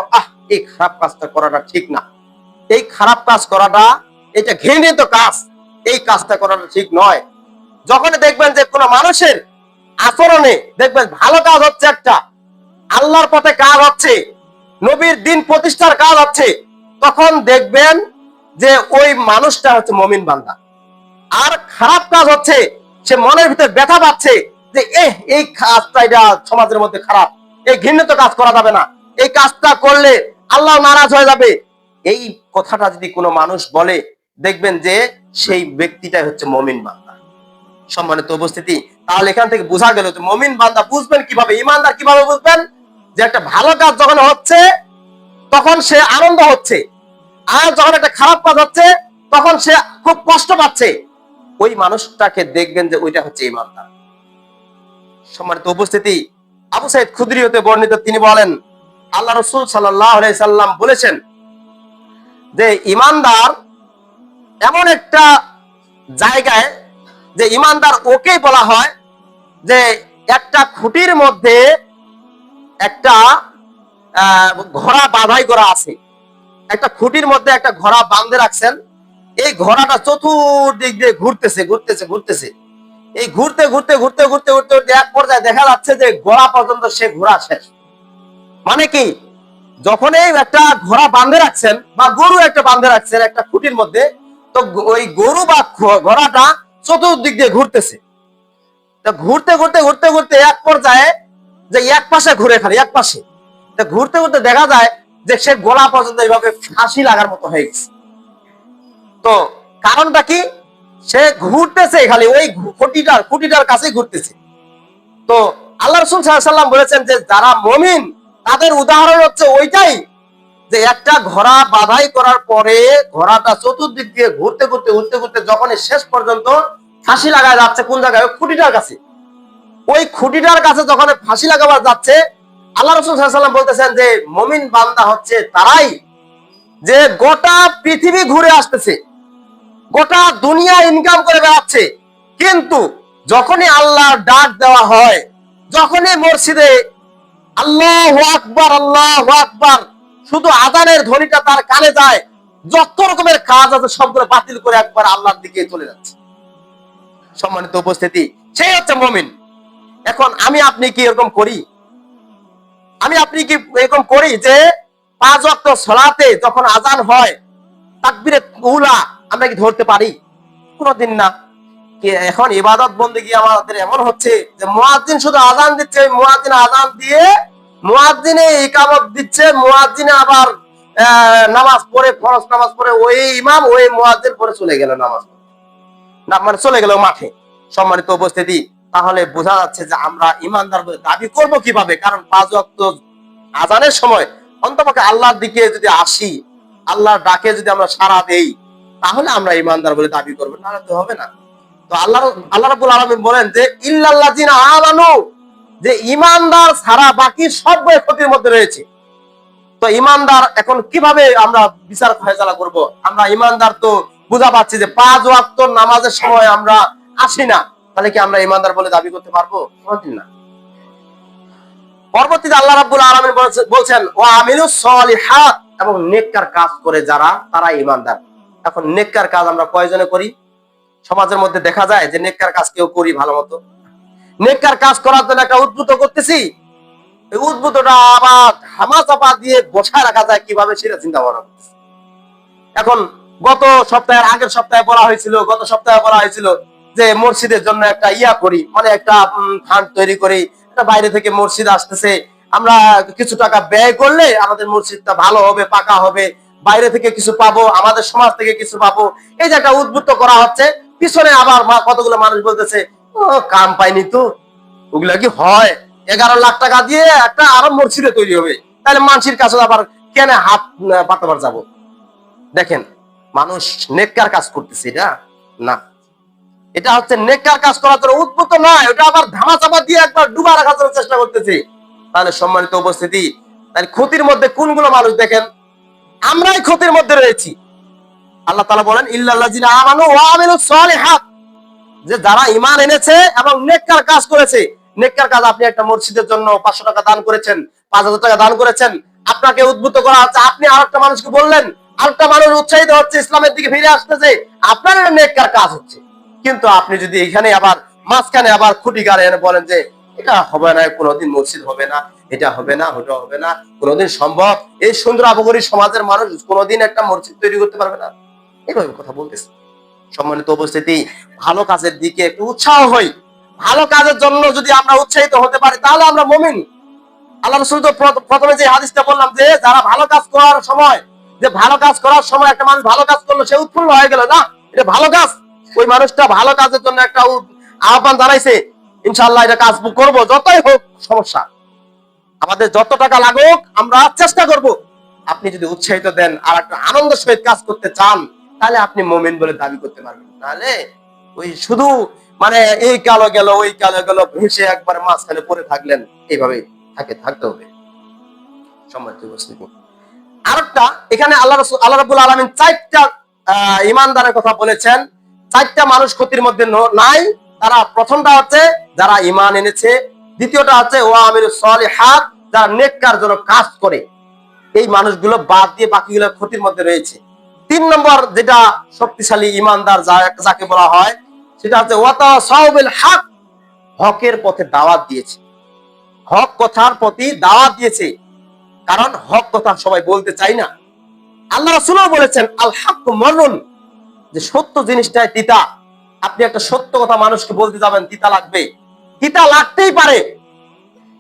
এই খারাপ কাজটা করাটা ঠিক না, এই খারাপ কাজ করাটা, এটা ঘৃণিত কাজ, এই কাজটা করাটা ঠিক নয়। যখন দেখবেন যে কোনো মানুষের আচরণে দেখবেন ভালো কাজ হচ্ছে, একটা আল্লাহর পথে কাজ হচ্ছে, নবীর দিন প্রতিষ্ঠার কাজ হচ্ছে, তখন দেখবেন যে ওই মানুষটা হচ্ছে মুমিন বান্দা। আর খারাপ কাজ হচ্ছে, সে মনের ভিতরে ব্যথা পাচ্ছে যে এই কাজটা এটা সমাজের মধ্যে খারাপ, এই ঘৃণিত কাজ করা যাবে না, এই কাজটা করলে আল্লাহ নারাজ হয়ে যাবে, এই কথাটা যদি কোনো মানুষ বলে, দেখবেন যে সেই ব্যক্তিটাই হচ্ছে মুমিন বান্দা। সম্মানিত উপস্থিতি, তাহলে এখান থেকে বোঝা গেল যে মুমিন বান্দা বুঝবেন কিভাবে, ইমানদার কিভাবে বুঝবেন, যে একটা ভালো কাজ যখন হচ্ছে তখন সে আনন্দ হচ্ছে, আর যখন একটা খারাপ কাজ হচ্ছে তখন সে খুব কষ্ট পাচ্ছে, ওই মানুষটাকে দেখবেন যে ওইটা হচ্ছে ইমানদার। সম্মানিত উপস্থিতি, আবু সাইদ খুদরি হতে বর্ণিত, তিনি বলেন আল্লাহ রাসূল সাল্লাল্লাহু আলাইহি সাল্লাম বলেছেন যে ইমানদার এমন একটা জায়গায়, যে ইমানদার ওকেই বলা হয় যে একটা খুঁটির মধ্যে একটা ঘোড়া বাঁধাই করা আছে, একটা খুঁটির মধ্যে একটা ঘোড়া বাঁধে রাখছেন, এই ঘোড়াটা চতুর্দিক দিয়ে ঘুরতেছে, এই ঘুরতে এক পর্যায়ে দেখা যাচ্ছে যে ঘোড়া পর্যন্ত সে ঘোড়া শেষ। মানে কি, যখন এই একটা ঘোড়া বাঁধে রাখছেন বা গরু একটা বাঁধে রাখছেন একটা খুঁটির মধ্যে, তো ওই গরু বা ঘোড়াটা চতুর্দিক দিয়ে ঘুরতেছে, তো ঘুরতে এক পর্যায়ে যে এক পাশে ঘুরে, খালি এক পাশে ঘুরতে দেখা যায় যে সে গলা পর্যন্ত এইভাবে ফাঁসি লাগার মতো হয়ে গেছে। তো কারণটা কি, সে ঘুরতেছে খালি ওই খুঁটিটার কাছে ঘুরতেছে। তো আল্লাহ রাসূল সাল্লাল্লাহু আলাইহি ওয়াসাল্লাম বলেছেন যে যারা মুমিন তাদের উদাহরণ হচ্ছে ওইটাই, যে একটা ঘোড়া বাঁধাই করার পরে ঘোড়াটা চতুর্দিক দিয়ে ঘুরতে যখন শেষ পর্যন্ত ফাঁসি লাগায় যাচ্ছে, কোন জায়গায়, খুঁটিটার কাছে, ওই খুঁটিটার কাছে যখন ফাঁসি লাগাবার যাচ্ছে, আল্লাহ রাসূল সাল্লাল্লাহু আলাইহি ওয়াসাল্লাম বলতেছেন যে মুমিন বান্দা হচ্ছে তারাই যে গোটা পৃথিবী ঘুরে আসতেছে, গোটা দুনিয়া ইনকাম করে বেড়াচ্ছে, কিন্তু যখনই আল্লাহর ডাক দেওয়া হয়, যখনই মসজিদে আল্লাহু আকবার শুধু আযানের ধ্বনিটা তার কানে যায়, যত রকমের কাজ আছে সবগুলো বাতিল করে একবার আল্লাহর দিকে চলে যাচ্ছে। সম্মানিত উপস্থিতি, সেই হচ্ছে মুমিন। এখন আমি আপনি কি এরকম করি? যে 5 ওয়াক্ত সালাতে যখন আযান হয়, তাকবীরে উলা আমরা কি ধরতে পারি? কোনদিন না। এখন ইবাদত বন্দেগী আমাদের এমন হচ্ছে যে মুয়াজ্জিন শুধু আযান দিচ্ছে, মুয়াজ্জিন আযান দিয়ে মুয়াজ্জিনে ইকামত দিচ্ছে, মুয়াজ্জিনে আবার নামাজ পড়ে, ফরজ নামাজ পড়ে, ওই ইমাম ওই মুয়াজ্জিন পড়ে চলে গেল নামাজ, না মানে চলে গেল মাঠে। সম্মানিত উপস্থিতি, তাহলে বোঝা যাচ্ছে যে আমরা ইমানদার বলে দাবি করব কিভাবে? কারণ 5 ওয়াক্ত আযানের সময় অন্ততপক্ষে আল্লাহর দিকে যদি আসি, আল্লাহর ডাকে যদি আমরা সাড়া দেই, তাহলে আমরা ইমানদার বলে দাবি করব, নাহলে তো হবে না। তো আল্লাহ রাব্বুল আলামিন বলেন যে ইল্লাল্লাযিনা আমানু, যে ইমানদার ছাড়া বাকি সবাই ক্ষতির মধ্যে রয়েছে। তো ইমানদার এখন কিভাবে আমরা বিচার ফয়সালা করব? আমরা ইমানদার তো বুঝা পাচ্ছি যে 5 ওয়াক্ত নামাজের সময় আমরা আসি না, তাহলে কি আমরা ইমানদার বলে দাবি করতে পারবো? কোনদিন না। পরবর্তীতে আল্লাহ রাব্বুল আলামিন বলছেন ওয়া আমিলুস সলিহাত, এবং নেককার কাজ করে যারা, তারা ইমানদার। এখন নেককার কাজ আমরা কয়জনে করি? সমাজের মধ্যে দেখা যায় যে নেককার কাজ কেউ করি ভালো মতো। নেককার কাজ করার জন্য একটা উদ্বুদ্ধ করতেছি, এই উদ্বুদ্ধটা আবার হামা চাপা দিয়ে বসায় রাখা যায় কিভাবে, সেটা চিন্তা ভাবনা করতেছি। এখন গত সপ্তাহে বলা হয়েছিল যে মসজিদের জন্য একটা করি, মানে একটা ফান্ড তৈরি করি, বাইরে থেকে মসজিদ আসতেছে, আমরা কিছু টাকা ব্যয় করলে আমাদের মসজিদটা ভালো হবে, পাকা হবে, বাইরে থেকে কিছু পাবো, আমাদের সমাজ থেকে কিছু পাবো, এই যে একটা উদ্বুদ্ধ করা হচ্ছে। পিছনে আবার কতগুলো মানুষ বলতেছে ও কাম পাইনি, তো ওগুলা কি হয়? 11 লাখ টাকা দিয়ে একটা আরব মসজিদে তৈরি হবে, তাহলে মানুষের কাছে আবার কেন হাত পাতাবার যাব? দেখেন, মানুষ নেককার কাজ করতেছে, এটা না। এটা হচ্ছে নেককার কাজ করার জন্য উদ্বুদ্ধ নয়, ওটা আবার ধামাচাপা দিয়ে একবার ডুবা রাখার জন্য চেষ্টা করতেছে। তাহলে সম্মানিত উপস্থিতি, তাহলে ক্ষতির মধ্যে কোনগুলো মানুষ দেখেন? আমরাই ক্ষতির মধ্যে রয়েছি। আল্লাহ তাআলা বলেন ইল্লাল্লাযিনা আমানু ওয়া আমিলুস সালিহাত, যে যারা ঈমান এনেছে এবং নেককার কাজ করেছে। নেককার কাজ, আপনি একটা মসজিদের জন্য 500 টাকা দান করেছেন, 5000 টাকা দান করেছেন, আপনাকে উদ্বুদ্ধ করা হচ্ছে, আপনি আরেকটা মানুষকে বললেন, আরেকটা মানুষ উৎসাহিত হচ্ছে ইসলামের দিকে ফিরে আসতেছে, আপনার এটা নেককার কাজ হচ্ছে। কিন্তু আপনি যদি এখানে আবার মাঝখানে আবার খুঁটি গাড়ে এনে বলেন যে এটা হবে না, কোনোদিন মসজিদ হবে না, এটা হবে না, ওটা হবে না, কোনোদিন সম্ভব, এই সুন্দর আবগরী সমাজের মানুষ কোনোদিন একটা মসজিদ তৈরি করতে পারবে না, এইভাবে কথা বলতেছে। সম্মানিত উপস্থিতি, ভালো কাজের দিকে একটু উৎসাহ হই। ভালো কাজের জন্য যদি আমরা উৎসাহিত হতে পারি তাহলে আমরা মুমিন। আল্লাহ রাসূল তো প্রথমে যে হাদিসটা বললাম, যে যারা ভালো কাজ করার সময়, যে ভালো কাজ করার সময় একটা মানুষ ভালো কাজ করলো, সে উৎফুল্ল হয়ে গেল, না এটা ভালো কাজ, ওই মানুষটা ভালো কাজের জন্য একটা আহ্বান জানাইছে, ইনশাআল্লাহ এটা কাজ করব, যতই হোক সমস্যা, আমাদের যত টাকা লাগুক আমরা চেষ্টা করব। আপনি যদি উৎসাহিত দেন আর একটা আনন্দের সহিত কাজ করতে চান, তাহলে আপনি মুমিন বলে দাবি করতে পারবেন। তাহলে ওই শুধু মানে এই কালো গেল ওই কালো গেল ভেসে একবার মাঝখানে পড়ে থাকলেন, এইভাবে থাকতে হবে। সম্মানিত উপস্থিতি, আরেকটা এখানে আল্লাহ রাব্বুল আলামিন 4টা ঈমানদারের কথা বলেছেন। 4টা মানুষ ক্ষতির মধ্যে নাই। তারা, প্রথমটা হচ্ছে যারা ঈমান এনেছে, দ্বিতীয়টা হচ্ছে ওয়া আমিলুস সালিহাত, যারা নেককার জন্য কাজ করে। এই মানুষগুলো বাদ দিয়ে বাকিগুলো ক্ষতির মধ্যে রয়েছে। 3 নম্বর যেটা শক্তিশালী ঈমানদার যাকে বলা হয়, সেটা হচ্ছে ওয়াতাসাউ বিল হক, হকের পথে দাওয়াত দিয়েছে, হক কথার প্রতি দাওয়াত দিয়েছে। কারণ হক কথা সবাই বলতে চাই না। আল্লাহ রাসূলও বলেছেন আল হাক্কু মাররুন, যে সত্য জিনিসটাই তিতা। আপনি একটা সত্য কথা মানুষকে বলতে যাবেন, তিতা লাগবে, তিতা লাগতেই পারে,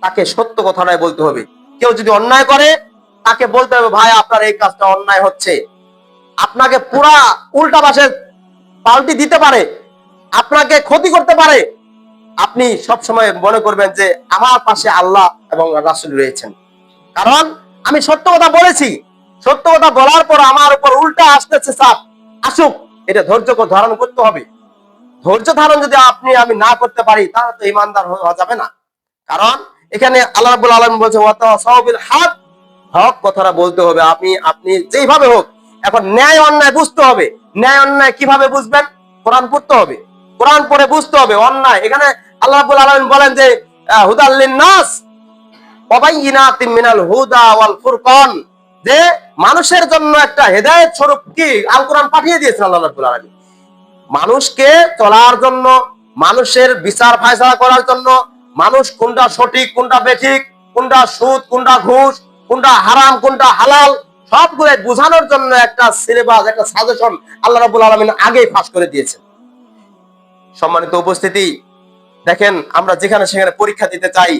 তাকে সত্য কথাটাই বলতে হবে। কেউ যদি অন্যায় করে, তাকে বলতে হবে ভাই আপনার এই কাজটা অন্যায় হচ্ছে। আপনাকে পুরা উল্টা পাশে পাল্টি দিতে পারে, আপনাকে ক্ষতি করতে পারে, আপনি সব সময় মনে করবেন যে আমার পাশে আল্লাহ এবং রাসূল রয়েছেন। কারণ আমি সত্য কথা বলেছি, সত্য কথা বলার পর আমার উপর উল্টা আসতেছে চাপ, আসুক, এটা ধৈর্য ধারণ করতে হবে। ধৈর্য ধারণ যদি আমি না করতে পারি, তাহলে তো ঈমানদার হওয়া যাবে না। কারণ এখানে আল্লাহ রাব্বুল আলামিন বলেছে ওয়াতাসাউ বিল হক, হক কথাটা বলতে হবে। আপনি যেভাবে হোক, এখন ন্যায় অন্যায় বুঝতে হবে। ন্যায় অন্যায় কিভাবে বুঝবেন? কোরআন পড়তে হবে, কোরআন পড়ে বুঝতে হবে অন্যায়। এখানে আল্লাহ রাব্বুল আলামিন বলেন যে হুদাল লিন-নাস ওয়া বাইয়িনাতিন মিনাল হুদা ওয়াল ফুরকান, যে মানুষের জন্য একটা হেদায়েত স্বরূপ কি আল কোরআন পাঠিয়ে দিয়েছেন আল্লাহ রাব্বুল আলামিন। মানুষকে চলার জন্য, মানুষের বিচার ফায়সালা করার জন্য, মানুষ কোনটা সঠিক কোনটা বেঠিক, কোনটা সুদ কোনটা ঘুষ, কোনটা হারাম কোনটা হালাল, সবগুলো বোঝানোর জন্য একটা সিলেবাস, একটা সাজেশন আল্লাহ রাব্বুল আলামিন আগেই ফাঁস করে দিয়েছেন। সম্মানিত উপস্থিতি, দেখেন আমরা যেখানে সেখানে পরীক্ষা দিতে চাই,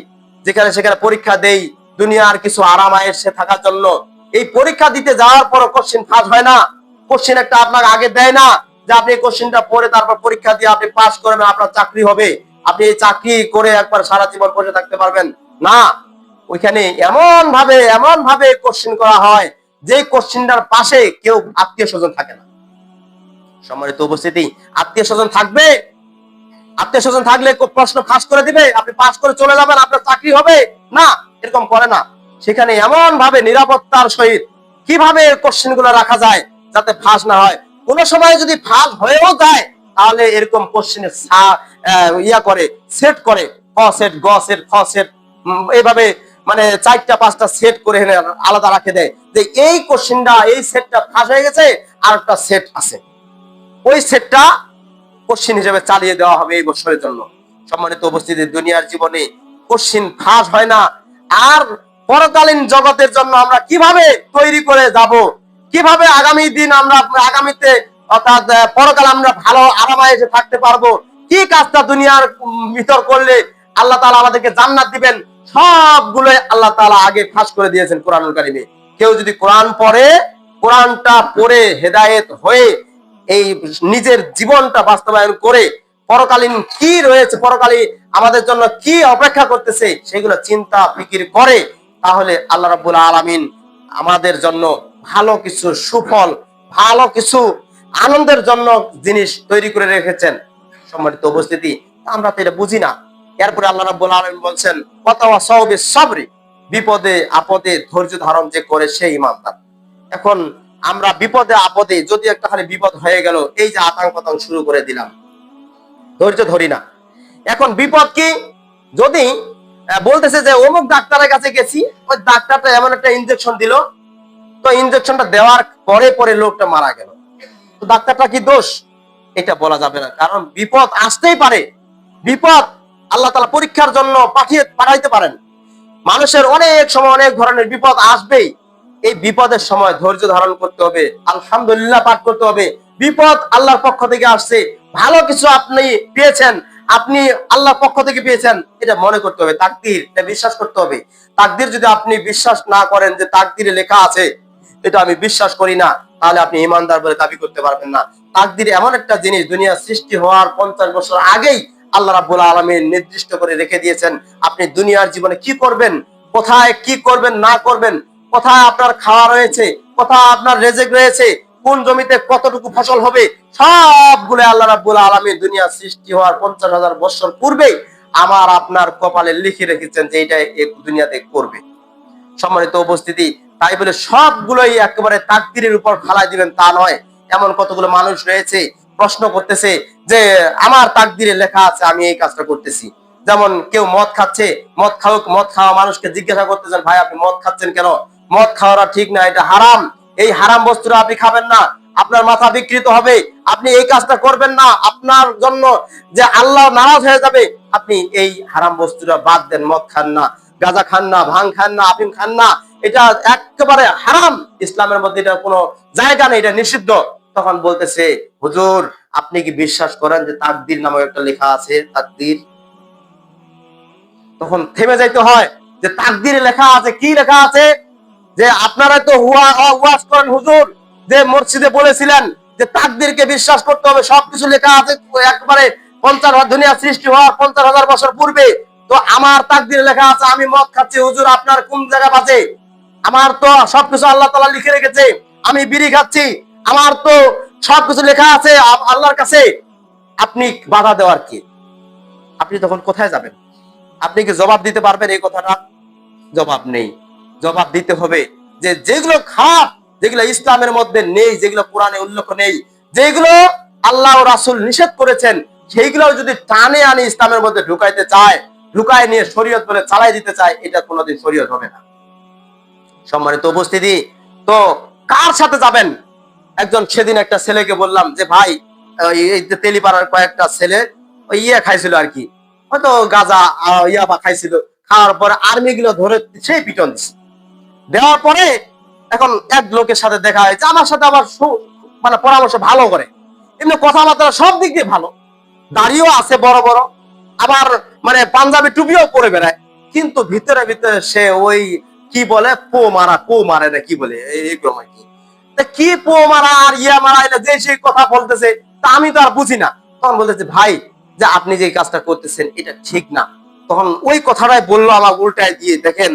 যেখানে সেখানে পরীক্ষা দেই দুনিয়ার কিছু আরাম আয়েশে থাকার জন্য। এই পরীক্ষা দিতে যাওয়ার পর কোশ্চেন ফাঁস হয় না, কোশ্চেন একটা আপনাকে আগে দেয় না যে আপনি কোশ্চেনটা পড়ে তারপর পরীক্ষা দিয়ে আপনি পাস করবেন, আপনার চাকরি হবে, আপনি এই চাকরি করে একবার সারা জীবন বসে থাকতে পারবেন না। ওইখানে এমন ভাবে কোশ্চেন করা হয় যে কোশ্চেনটার পাশে কেউ আত্মীয় স্বজন থাকে না। সম্মানিত উপস্থিতি, আত্মীয় স্বজন থাকবে, আত্মীয় স্বজন থাকলে প্রশ্ন ফাঁস করে দিবে, আপনি পাস করে চলে যাবেন, আপনার চাকরি হবে না, এরকম করে না। সেখানে এমন ভাবে নিরাপত্তার সহিত কিভাবে কোশ্চেন গুলো রাখা যায় যাতে ফাঁস না হয়। কোন সময় যদি ফাঁস হয়েও যায়, তাহলে এরকম কোশ্চেনের করে সেট করে, ক সেট, গ সেট, খ সেট, এইভাবে মানে 4টা 5টা সেট করে এনে আলাদা রাখে দেয় যে এই কোশ্চেনটা, এই সেটটা ফাঁস হয়ে গেছে, আর একটা সেট আছে, ওই সেটটা কোশ্চেন হিসেবে চালিয়ে দেওয়া হবে এই বছরের জন্য। সম্মানিত উপস্থিতি, দুনিয়ার জীবনে কোশ্চেন ফাঁস হয় না। আর পরকালীন জগতের জন্য আমরা কিভাবে তৈরি করে যাব, কিভাবে আগামী দিন আমরা আগামীতে অর্থাৎ পরকালে আমরা ভালো আরামায়েশে থাকতে পারবো, কি কাজটা দুনিয়ার ভিতর করলে আল্লাহ তাআলা আমাদেরকে জান্নাত দিবেন, সবগুলো আল্লাহ তাআলা আগে ফাঁস করে দিয়েছেন কোরআনুল কারীমে। কেউ যদি কোরআন পড়ে, কোরআনটা পড়ে হেদায়েত হয়ে এই নিজের জীবনটা বাস্তবায়ন করে পরকালীন কি রয়েছে, পরকালে আমাদের জন্য কি অপেক্ষা করতেছে, সেগুলো চিন্তা ফিকির করে, তাহলে আল্লাহ রাব্বুল আলামিন আমাদের জন্য ভালো কিছু সুফল, ভালো কিছু আনন্দের জন্য জিনিস তৈরি করে রেখেছেন। সম্মানিত উপস্থিতি, আমরা তো এটা বুঝি না। এরপরে আল্লাহ রাব্বুল আলামিন বলছেন ওয়াতাওয়াসাউ বিস-সাবরি, বিপদে আপদে ধৈর্য ধারণ যে করে সে ঈমানদার। এখন আমরা বিপদে আপদে যদি একটা খালি বিপদ হয়ে গেল, এই যে আতঙ্ক শুরু করে দিলাম, ধৈর্য ধরি না। এখন বিপদ কি? যদি বলতেছে যে অমুক ডাক্তারের কাছে গেছি, ওই ডাক্তারটা এমন একটা ইনজেকশন দিল, তো ইনজেকশনটা দেওয়ার পরে পরে লোকটা মারা গেল, তো ডাক্তারটা কি দোষ? এটা বলা যাবে না, কারণ বিপদ আসতেই পারে। বিপদ আল্লাহ তাআলা পরীক্ষার জন্য পাঠাইতে পারেন। মানুষের অনেক সময় অনেক ধরনের বিপদ আসবেই। এই বিপদের সময় ধৈর্য ধারণ করতে হবে, আলহামদুলিল্লাহ পাঠ করতে হবে। বিপদ আল্লাহর পক্ষ থেকে আসছে, ভালো কিছু আপনি পেয়েছেন, আপনি আল্লাহর পক্ষ থেকে পেয়েছেন, এটা মনে করতে হবে। তাকদীর, এটা বিশ্বাস করতে হবে। তাকদীর যদি আপনি বিশ্বাস না করেন যে তাকদীরে লেখা আছে, এটা আমি বিশ্বাস করি না, তাহলে আপনি ঈমানদার বলে দাবি করতে পারবেন না। তাকদীর এমন একটা জিনিস, দুনিয়া সৃষ্টি হওয়ার 50 বছর আগেই আল্লাহ রাব্বুল আলামিন নির্দিষ্ট করে রেখে দিয়েছেন। আপনি দুনিয়ার জীবনে কি করবেন, কোথায় কি করবেন না করবেন, কোথায় আপনার খাওয়া রয়েছে, কোথায় আপনার রেজেক রয়েছে, কোন জমিতে কতটুকু ফসল হবে, সবগুলো আল্লাহ রাব্বুল আলামিন দুনিয়া সৃষ্টি হওয়ার 50,000 বছর পূর্বেই আমার আপনার কপালে লিখে রেখেছেন যে এটা এই দুনিয়াতে করবে। সম্মানিত উপস্থিতি, তাই বলে সবগুলোই একেবারে তাকদীরের উপর ফালাই দিবেন তা নয়। এমন কতগুলো মানুষ রয়েছে প্রশ্ন করতেছে যে আমার তাকদীরে লেখা আছে আমি এই কাজটা করতেছি। যেমন কেউ মদ খাচ্ছে, মদ খাওয়া মানুষকে জিজ্ঞাসা করতেছেন, ভাই আপনি মদ খাচ্ছেন কেন? মদ খাওয়াটা ঠিক না, এটা হারাম, এই হারাম বস্তুটা আপনি খাবেন না, আপনার মাথা বিকৃত হবে, আপনি এই কাজটা করবেন না, আপনার জন্য যে আল্লাহ নারাজ হয়ে যাবে, আপনি এই হারাম বস্তুটা বাদ দেন, মদ খান না, গাঁজা খান না, ভাং খান না, আফিম খান না, এটা একেবারে হারাম, ইসলামের মধ্যে এটা কোনো জায়গা নেই, এটা নিষিদ্ধ। তখন বলতেছে, হুজুর আপনি কি বিশ্বাস করেন যে তাকদীর নামে একটা লেখা আছে? তাকদীর। তখন থেমে যাইতে হয় যে তাকদীরে লেখা আছে, কি লেখা আছে? যে আপনারা তো ওয়াজ করেন হুজুর, যে মসজিদে বলেছিলেন যে তাকদীরকে বিশ্বাস করতে হবে, সবকিছু লেখা আছে একবারে 50,000 দুনিয়া সৃষ্টি হওয়ার 50,000 বছর পূর্বে। তো আমার তাকদীরে লেখা আছে আমি মদ খাচ্ছি, হুজুর আপনার কোন জায়গা বাজে? আমার তো সবকিছু আল্লাহ তাআলা লিখে রেখেছে। আমি বিড়ি খাচ্ছি, আমার তো সবকিছু লেখা আছে আল্লাহর কাছে। আপনি বাধা দেওয়ার কি? আপনি তখন কোথায় যাবেন? আপনি কি জবাব দিতে পারবেন এই কথাটা? জবাব নেই। জবাব দিতে হবে যে যেগুলো খারাপ, যেগুলো ইসলামের মধ্যে নেই, যেগুলো কোরআনে উল্লেখ নেই, যেগুলো আল্লাহ ও রাসূল নিষেধ করেছেন, সেইগুলো যদি টানে আনি ইসলামের মধ্যে ঢুকাইতে চায়, ঢুকায় নিয়ে শরীয়ত বলে চালাই দিতে চায়, এটা কোনোদিন শরীয়ত হবে না। সম্মানিত উপস্থিতি, তো কার সাথে যাবেন? একজন সেদিন একটা ছেলেকে বললাম যে ভাই, এই যে তেলিপাড়ার কয়েকটা ছেলে ওই খাইছিল আর কি, হয়তো গাঁজা ইয়াবা খাইছিল, খাওয়ার পরে আর্মি গুলো ধরে সেই পিটন দিচ্ছে। দেওয়ার পরে এখন এক লোকের সাথে দেখা হয়েছে, আমার সাথে আবার মানে পরামর্শ ভালো করে, এমনি কথাবার্তা সব দিক দিয়ে ভালো, দাড়িও আছে বড় বড়, আবার মানে পাঞ্জাবি টুপিও পরে বেড়ায়, কিন্তু ভিতরে ভিতরে সে ওই কি বলে পো মারে না কি বলে এইগুলো কি, কি পো মারা আর ইয়া মারা, এটা যে সেই কথা বলতেছে, তা আমি তো আর বুঝি না। তখন বলতেছে ভাই যে আপনি যে কাজটা করতেছেন এটা ঠিক না। তখন ওই কথাটাই বললো আমার উল্টায় দিয়ে, দেখেন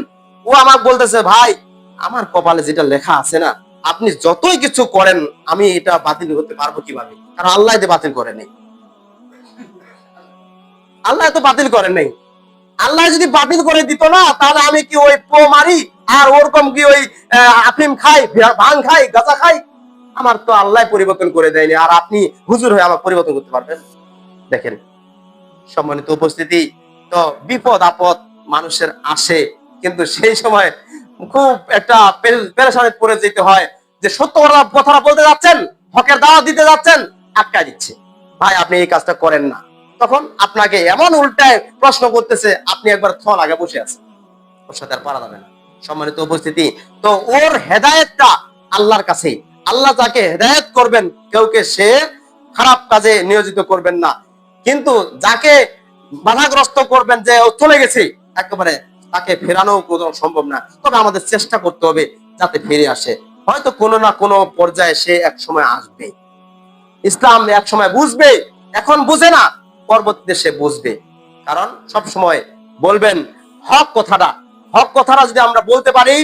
ও আমাকে বলতেছে ভাই আমার কপালে যেটা লেখা আছে না, আপনি যতই কিছু করেন আমি এটা বাতিল হতে পারবো কিভাবে? কারণ আল্লাহ এটা বাতিল করে নেই, আল্লাহ তো বাতিল করে নেই। আল্লাহ যদি বাতিল করে দিত না, তাহলে আমি কি ওই পো মারি আর ওরকম কি ওই আফিম খাই, ভাং খাই, গাঁজা খাই? আমার তো আল্লাহ পরিবর্তন করে দেয়নি, আর আপনি হুজুর হয়ে আমার পরিবর্তন করতে পারবেন? দেখেন সম্মানিত উপস্থিতি, তো বিপদ আপদ মানুষের আসে, কিন্তু সেই সময় খুব একটা পেরেশানি পড়ে যেতে হয় যে সত্য কথাটা বলতে যাচ্ছেন, হকের দাওয়াত দিতে যাচ্ছেন, আটকায় দিচ্ছে, ভাই আপনি এই কাজটা করেন না। তখন আপনাকে এমন উল্টায় প্রশ্ন করতেছে, আপনি একবার থন আগে বসে আছেন, ওর সাথে আর পারা যাবে না। সম্মানিত উপস্থিতি, তো ওর হেদায়েতটা আল্লাহর কাছে, আল্লাহ যাকে হেদায়েত করবেন, কেউকে সে খারাপ কাজে নিয়োজিত করবেন না, কিন্তু যাকে বাধাগ্রস্ত করবেন যে ও চলে গেছে, একেবারে তাকে ফেরানো কোনো সম্ভব না। তবে আমাদের চেষ্টা করতে হবে যাতে ফিরে আসে, হয়তো কোনো না কোনো পর্যায়ে সে এক সময় আসবে, ইসলাম এক সময় বুঝবে, এখন বুঝে না, পরবর্তীতে সে বুঝবে। কারণ সব সময় বলবেন হক কথাটা যদি আমরা বলতে পারি,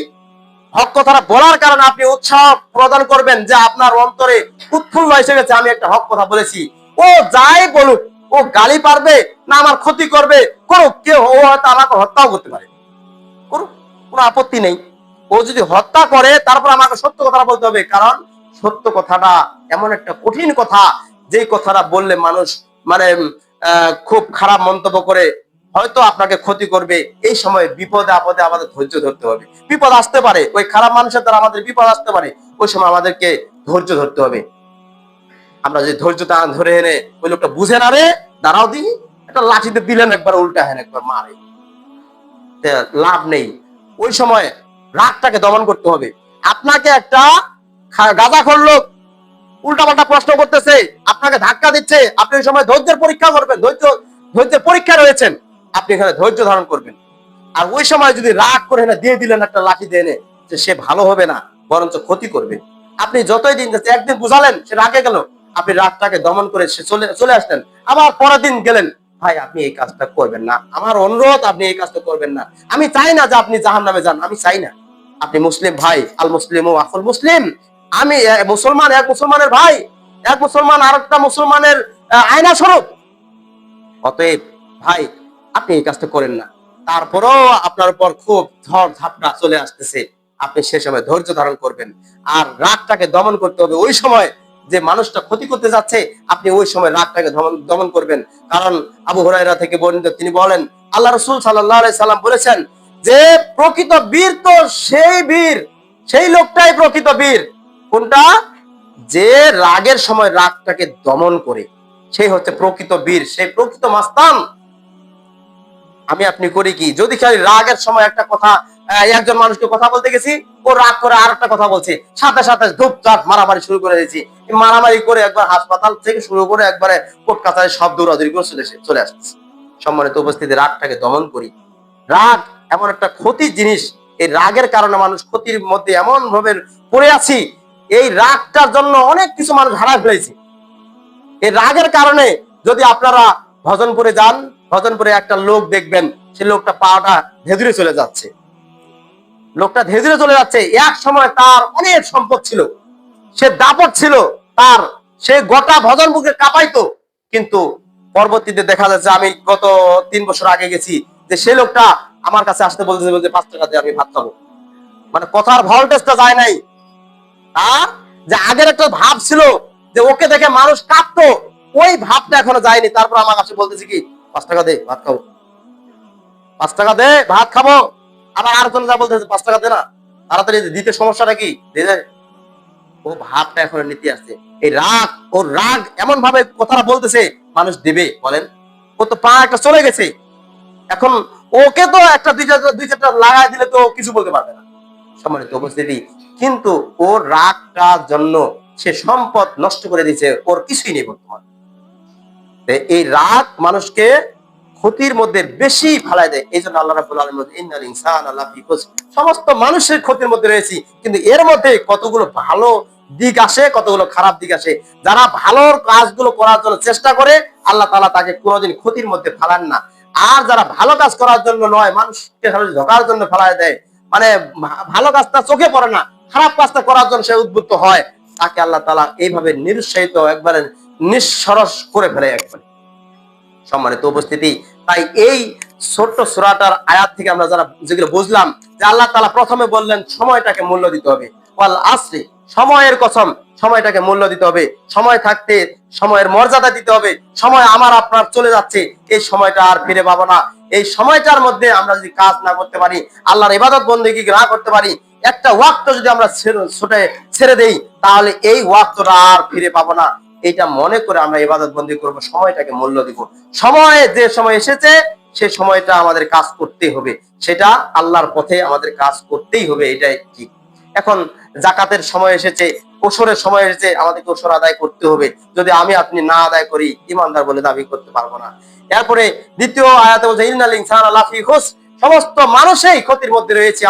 হক কথাটা বলার কারণে আপনি উৎসাহ প্রদান করবেন, যে আপনার অন্তরে উৎফুল্ল এসে গেছে, আমি একটা হক কথা বলেছি। ও যাই বলুক, ও গালি পারবে না আমার ক্ষতি করবে, করুক, কেউ ও হয়তো আমাকে হত্যাও করতে পারে, করুক, কোনো আপত্তি নেই। ও যদি হত্যা করে তারপর আমাকে সত্য কথা বলতে হবে, কারণ সত্য কথাটা এমন একটা কঠিন কথা, যে কথাটা বললে মানুষ মানে খুব খারাপ মন্তব্য করে হয়তো আপনাকে ক্ষতি করবে। এই সময় বিপদে আপদে আমাদের ধৈর্য ধরতে হবে। বিপদ আসতে পারে, ওই খারাপ মানুষের দ্বারা আমাদের বিপদ আসতে পারে, ওই সময় আমাদেরকে ধৈর্য ধরতে হবে। আমরা যে ধৈর্যটা ধরে এনে ওই লোকটা বুঝে না রে, দাঁড়াও দিই, একটা লাঠিতে দিলেন, একবার উল্টা হেন একবার মারে, লাভ নেই। ওই সময় রাগটাকে দমন করতে হবে। আপনাকে একটা গাঁজাখোর লোক উল্টাপাল্টা প্রশ্ন করতেছে, আপনাকে ধাক্কা দিচ্ছে, আপনি ওই সময় ধৈর্যের পরীক্ষা করবেন, ধৈর্যের পরীক্ষা রয়েছেন, আপনি এখানে ধৈর্য ধারণ করবেন। আর ওই সময় যদি রাগ করে না দিয়ে দিলেন একটা লাঠি দিয়ে এনে, যে সে ভালো হবে না, বরঞ্চ ক্ষতি করবে। আপনি যতই দিন যাচ্ছে, একদিন বুঝালেন, সে রাগে গেল, আপনি রাগটাকে দমন করে সে চলে আসলেন, আবার পরের দিন গেলেন, ভাই আপনি এই কাজটা করবেন না, আমার অনুরোধ আপনি এই কাজটা করবেন না, আমি চাই না যে আপনি জাহান্নামে যান, আমি চাই না। আপনি মুসলিম ভাই, আল মুসলিম ও আকুল মুসলিম, আমি মুসলমান, এক মুসলমানের ভাই, এক মুসলমান আর একটা মুসলমানের আয়না স্বরূপ। অতএব ভাই আপনি এই কাজটা করেন না। তারপরেও আপনার উপর খুব ঝড় ঝাপটা চলে আসতেছে, আপনি সে সময় ধৈর্য ধারণ করবেন। আর রাগটাকে দমন করতে হবে। ওই সময় যে মানুষটা ক্ষতি করতে যাচ্ছে, আপনি ওই সময় রাগটাকে দমন করবেন। কারণ আবু হুরায়রা থেকে বর্ণিত, তিনি বলেন আল্লাহ রাসূল সাল্লাল্লাহু আলাইহি সাল্লাম বলেছেন যে প্রকৃত বীর তো সেই বীর, সেই লোকটাই প্রকৃত বীর। কোনটা? যে রাগের সময় রাগটাকে দমন করে, সেই হচ্ছে প্রকৃত বীর, সেই প্রকৃত মাস্তান। আমি আপনি করি কি, যদি খালি রাগের সময় একটা কথা, একজন মানুষকে কথা বলতে গেছি, ও রাগ করে আর একটা কথা বলছে, সাথে সাথে ধূপচাপ মারামারি শুরু করে দিয়েছি, মারামারি করে একবার হাসপাতাল থেকে শুরু করে একবারে কোর্ট কাছারি সব দৌড়াদৌড়ি করে চলে আসছে। সম্মানিত উপস্থিতি, রাগটাকে দমন করি। রাগ এমন একটা ক্ষতির জিনিস, এই রাগের কারণে মানুষ ক্ষতির মধ্যে এমন ভাবে পড়ে আছি, এই রাগটার জন্য অনেক কিছু মানুষ হারায় ফেলেছে। এই রাগের কারণে যদি আপনারা ভজনপুরে যান, ভজনপুরে একটা লোক দেখবেন, সে লোকটা পাটা ধেধুরে চলে যাচ্ছে, লোকটা ধেধুরে চলে যাচ্ছে। এক সময় তার অনেক সম্পদ ছিল, সে দাপট ছিল তার, সে গোটা ভজনপুরকে কাঁপাইতো। কিন্তু পরবর্তীতে দেখা যাচ্ছে, আমি গত 3 বছর আগে গেছি, যে সে লোকটা আমার কাছে আসতে বলতেছে, বলতে 5 টাকা দিয়ে আমি ভাত খাবো। মানে কথার ভল্টেজটা যায় নাই। তার যে আগের একটা ভাব ছিল, যে ওকে দেখে মানুষ কাঁপতো, ওই ভাবটা এখনো যায়নি। তারপর আমার কাছে বলতেছে কি, 5 টাকা দে ভাত খাবো, 5 টাকা দে ভাত খাবো। আবার আর জন যা বলতেছে, 5 টাকা দে না, তাড়াতাড়ি দিতে, সমস্যাটা কি, দিয়ে ও ভাবটা এখন নীতি আসছে। এই রাগ, ওর রাগ এমন ভাবে কথাটা বলতেছে, মানুষ দেবে বলেন? ও তো পা একটা চলে গেছে, এখন ওকে তো একটা দুই চারটা লাগাই দিলে তো কিছু বলতে পারবে না। সম্মানিত উপস্থিতি, কিন্তু ওর রাগটার জন্য সে সম্পদ নষ্ট করে দিয়েছে, ওর কিছুই নেই বর্তমান। এই রাগ মানুষকে ক্ষতির মধ্যে বেশি ফেলায় দেয়। এই জন্য আল্লাহ রাব্বুল আলামিন বলেন ইন্নাল ইনসানা লাফি খুসর, সমস্ত মানুষের ক্ষতির মধ্যে রয়েছে। কিন্তু এর মধ্যে কতগুলো ভালো দিক আসে, কতগুলো খারাপ দিক আসে। যারা ভালো কাজগুলো করার জন্য চেষ্টা করে, আল্লাহ তাআলা তাকে কোনোদিন ক্ষতির মধ্যে ফেলান না। আর যারা ভালো কাজ করার জন্য নয়, মানুষকে ধোঁকার জন্য ফেলায় দেয়, মানে ভালো কাজটা চোখে পড়ে না, খারাপ কাজটা করার জন্য সে উদ্বুদ্ধ হয়, তাকে আল্লাহ তাআলা এইভাবে নিরুৎসাহিত, একবারে নিঃসরস করে ফেলে একবারে। সম্মানিত উপস্থিতি, তাই এই ছোট্ট সূরাটার আয়াত থেকে আমরা যারা যেগুলো বুঝলাম, যে আল্লাহ তাআলা প্রথমে বললেন সময়টাকে মূল্য দিতে হবে, ওয়াল আসরি, সময়ের কসম, সময়টাকে মূল্য দিতে হবে, সময় থাকতে সময়ের মর্যাদা দিতে হবে। সময় আমার আপনার চলে যাচ্ছে, এই সময়টা আর ফিরে পাবো না। এই সময়টার মধ্যে আমরা যদি কাজ না করতে পারি, আল্লাহর ইবাদত বন্দেগী না করতে পারি, একটা ওয়াক্ত যদি আমরা ছেড়ে দেই, তাহলে এই ওয়াক্তটা আর ফিরে পাবো না। এটা মনে করে আমরা ইবাদত বন্দি করব, সময়টাকে মূল্য দিব। সময়ে যে সময় এসেছে, সে সময়টা আমাদের কাজ করতে হবে, সেটা আল্লাহর পথে আমাদের কাজ করতেই হবে, এটাই ঠিক। এখন জাকাতের সময় এসেছে, ওসরের সময় এসেছে, আমাদেরকে ওসর আদায় করতে হবে। যদি আমি আপনি না আদায় করি, ইমানদার বলে দাবি করতে পারবো না। এরপরে দ্বিতীয় আয়াতে বলছে ইন্নাল ইনসানা লাফি খুসর, সমস্ত মানুষই ক্ষতির মধ্যে রয়েছে।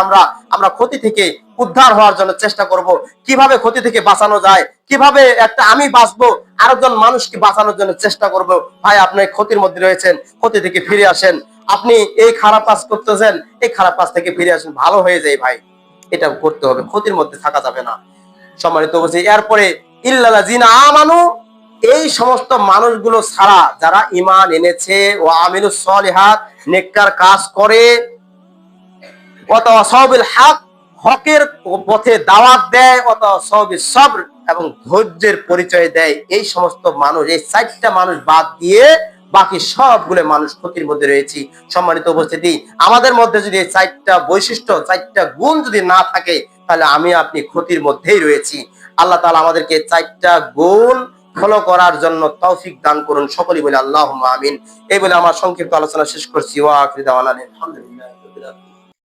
আমরা ক্ষতি থেকে উদ্ধার হওয়ার জন্য চেষ্টা করব, কিভাবে ক্ষতি থেকে বাঁচানো যায়, কিভাবে একটা আমি বাঁচবো, আরেকজন মানুষকে বাঁচানোর জন্য চেষ্টা করব। ভাই আপনি ক্ষতির মধ্যে রয়েছেন, ক্ষতি থেকে ফিরে আসেন। আপনি এই খারাপ কাজ করতেছেন, এই খারাপ কাজ থেকে ফিরে আসেন, ভালো হয়ে যায় ভাই। এটা করতে হবে, ক্ষতির মধ্যে থাকা যাবে না। সম্মানিত বলছি, এরপরে ইল্লাল্লাযিনা আমানু, এই সমস্ত মানুষগুলো ছাড়া যারা ঈমান এনেছে, ও আমিলুস সলিহাত, নেককার কাজ করে, ওয়াতাওয়াসাবিল হক, হকের পথে দাওয়াত দেয়, ওয়াতাওয়াসাবিস সবর, এবং ধৈর্যের পরিচয় দেয়, এই সমস্ত মানুষ, এই 4টা মানুষ বাদ দিয়ে বাকি সবগুলো মানুষ ক্ষতির মধ্যে রয়েছে। সম্মানিত উপস্থিতি, আমাদের মধ্যে যদি এই 4টা বৈশিষ্ট্য, 4টা গুণ যদি না থাকে, তাহলে আমি আপনি ক্ষতির মধ্যেই রয়েছি। আল্লাহ তাআলা আমাদেরকে 4টা গুণ ফলো করার জন্য তৌফিক দান করুন। সকলেই বলে আল্লাহুম্মা আমিন। এই বলে আমার সংক্ষিপ্ত আলোচনা শেষ করছি। ওয়া আখিরু দাওয়ানা আলহামদুলিল্লাহ।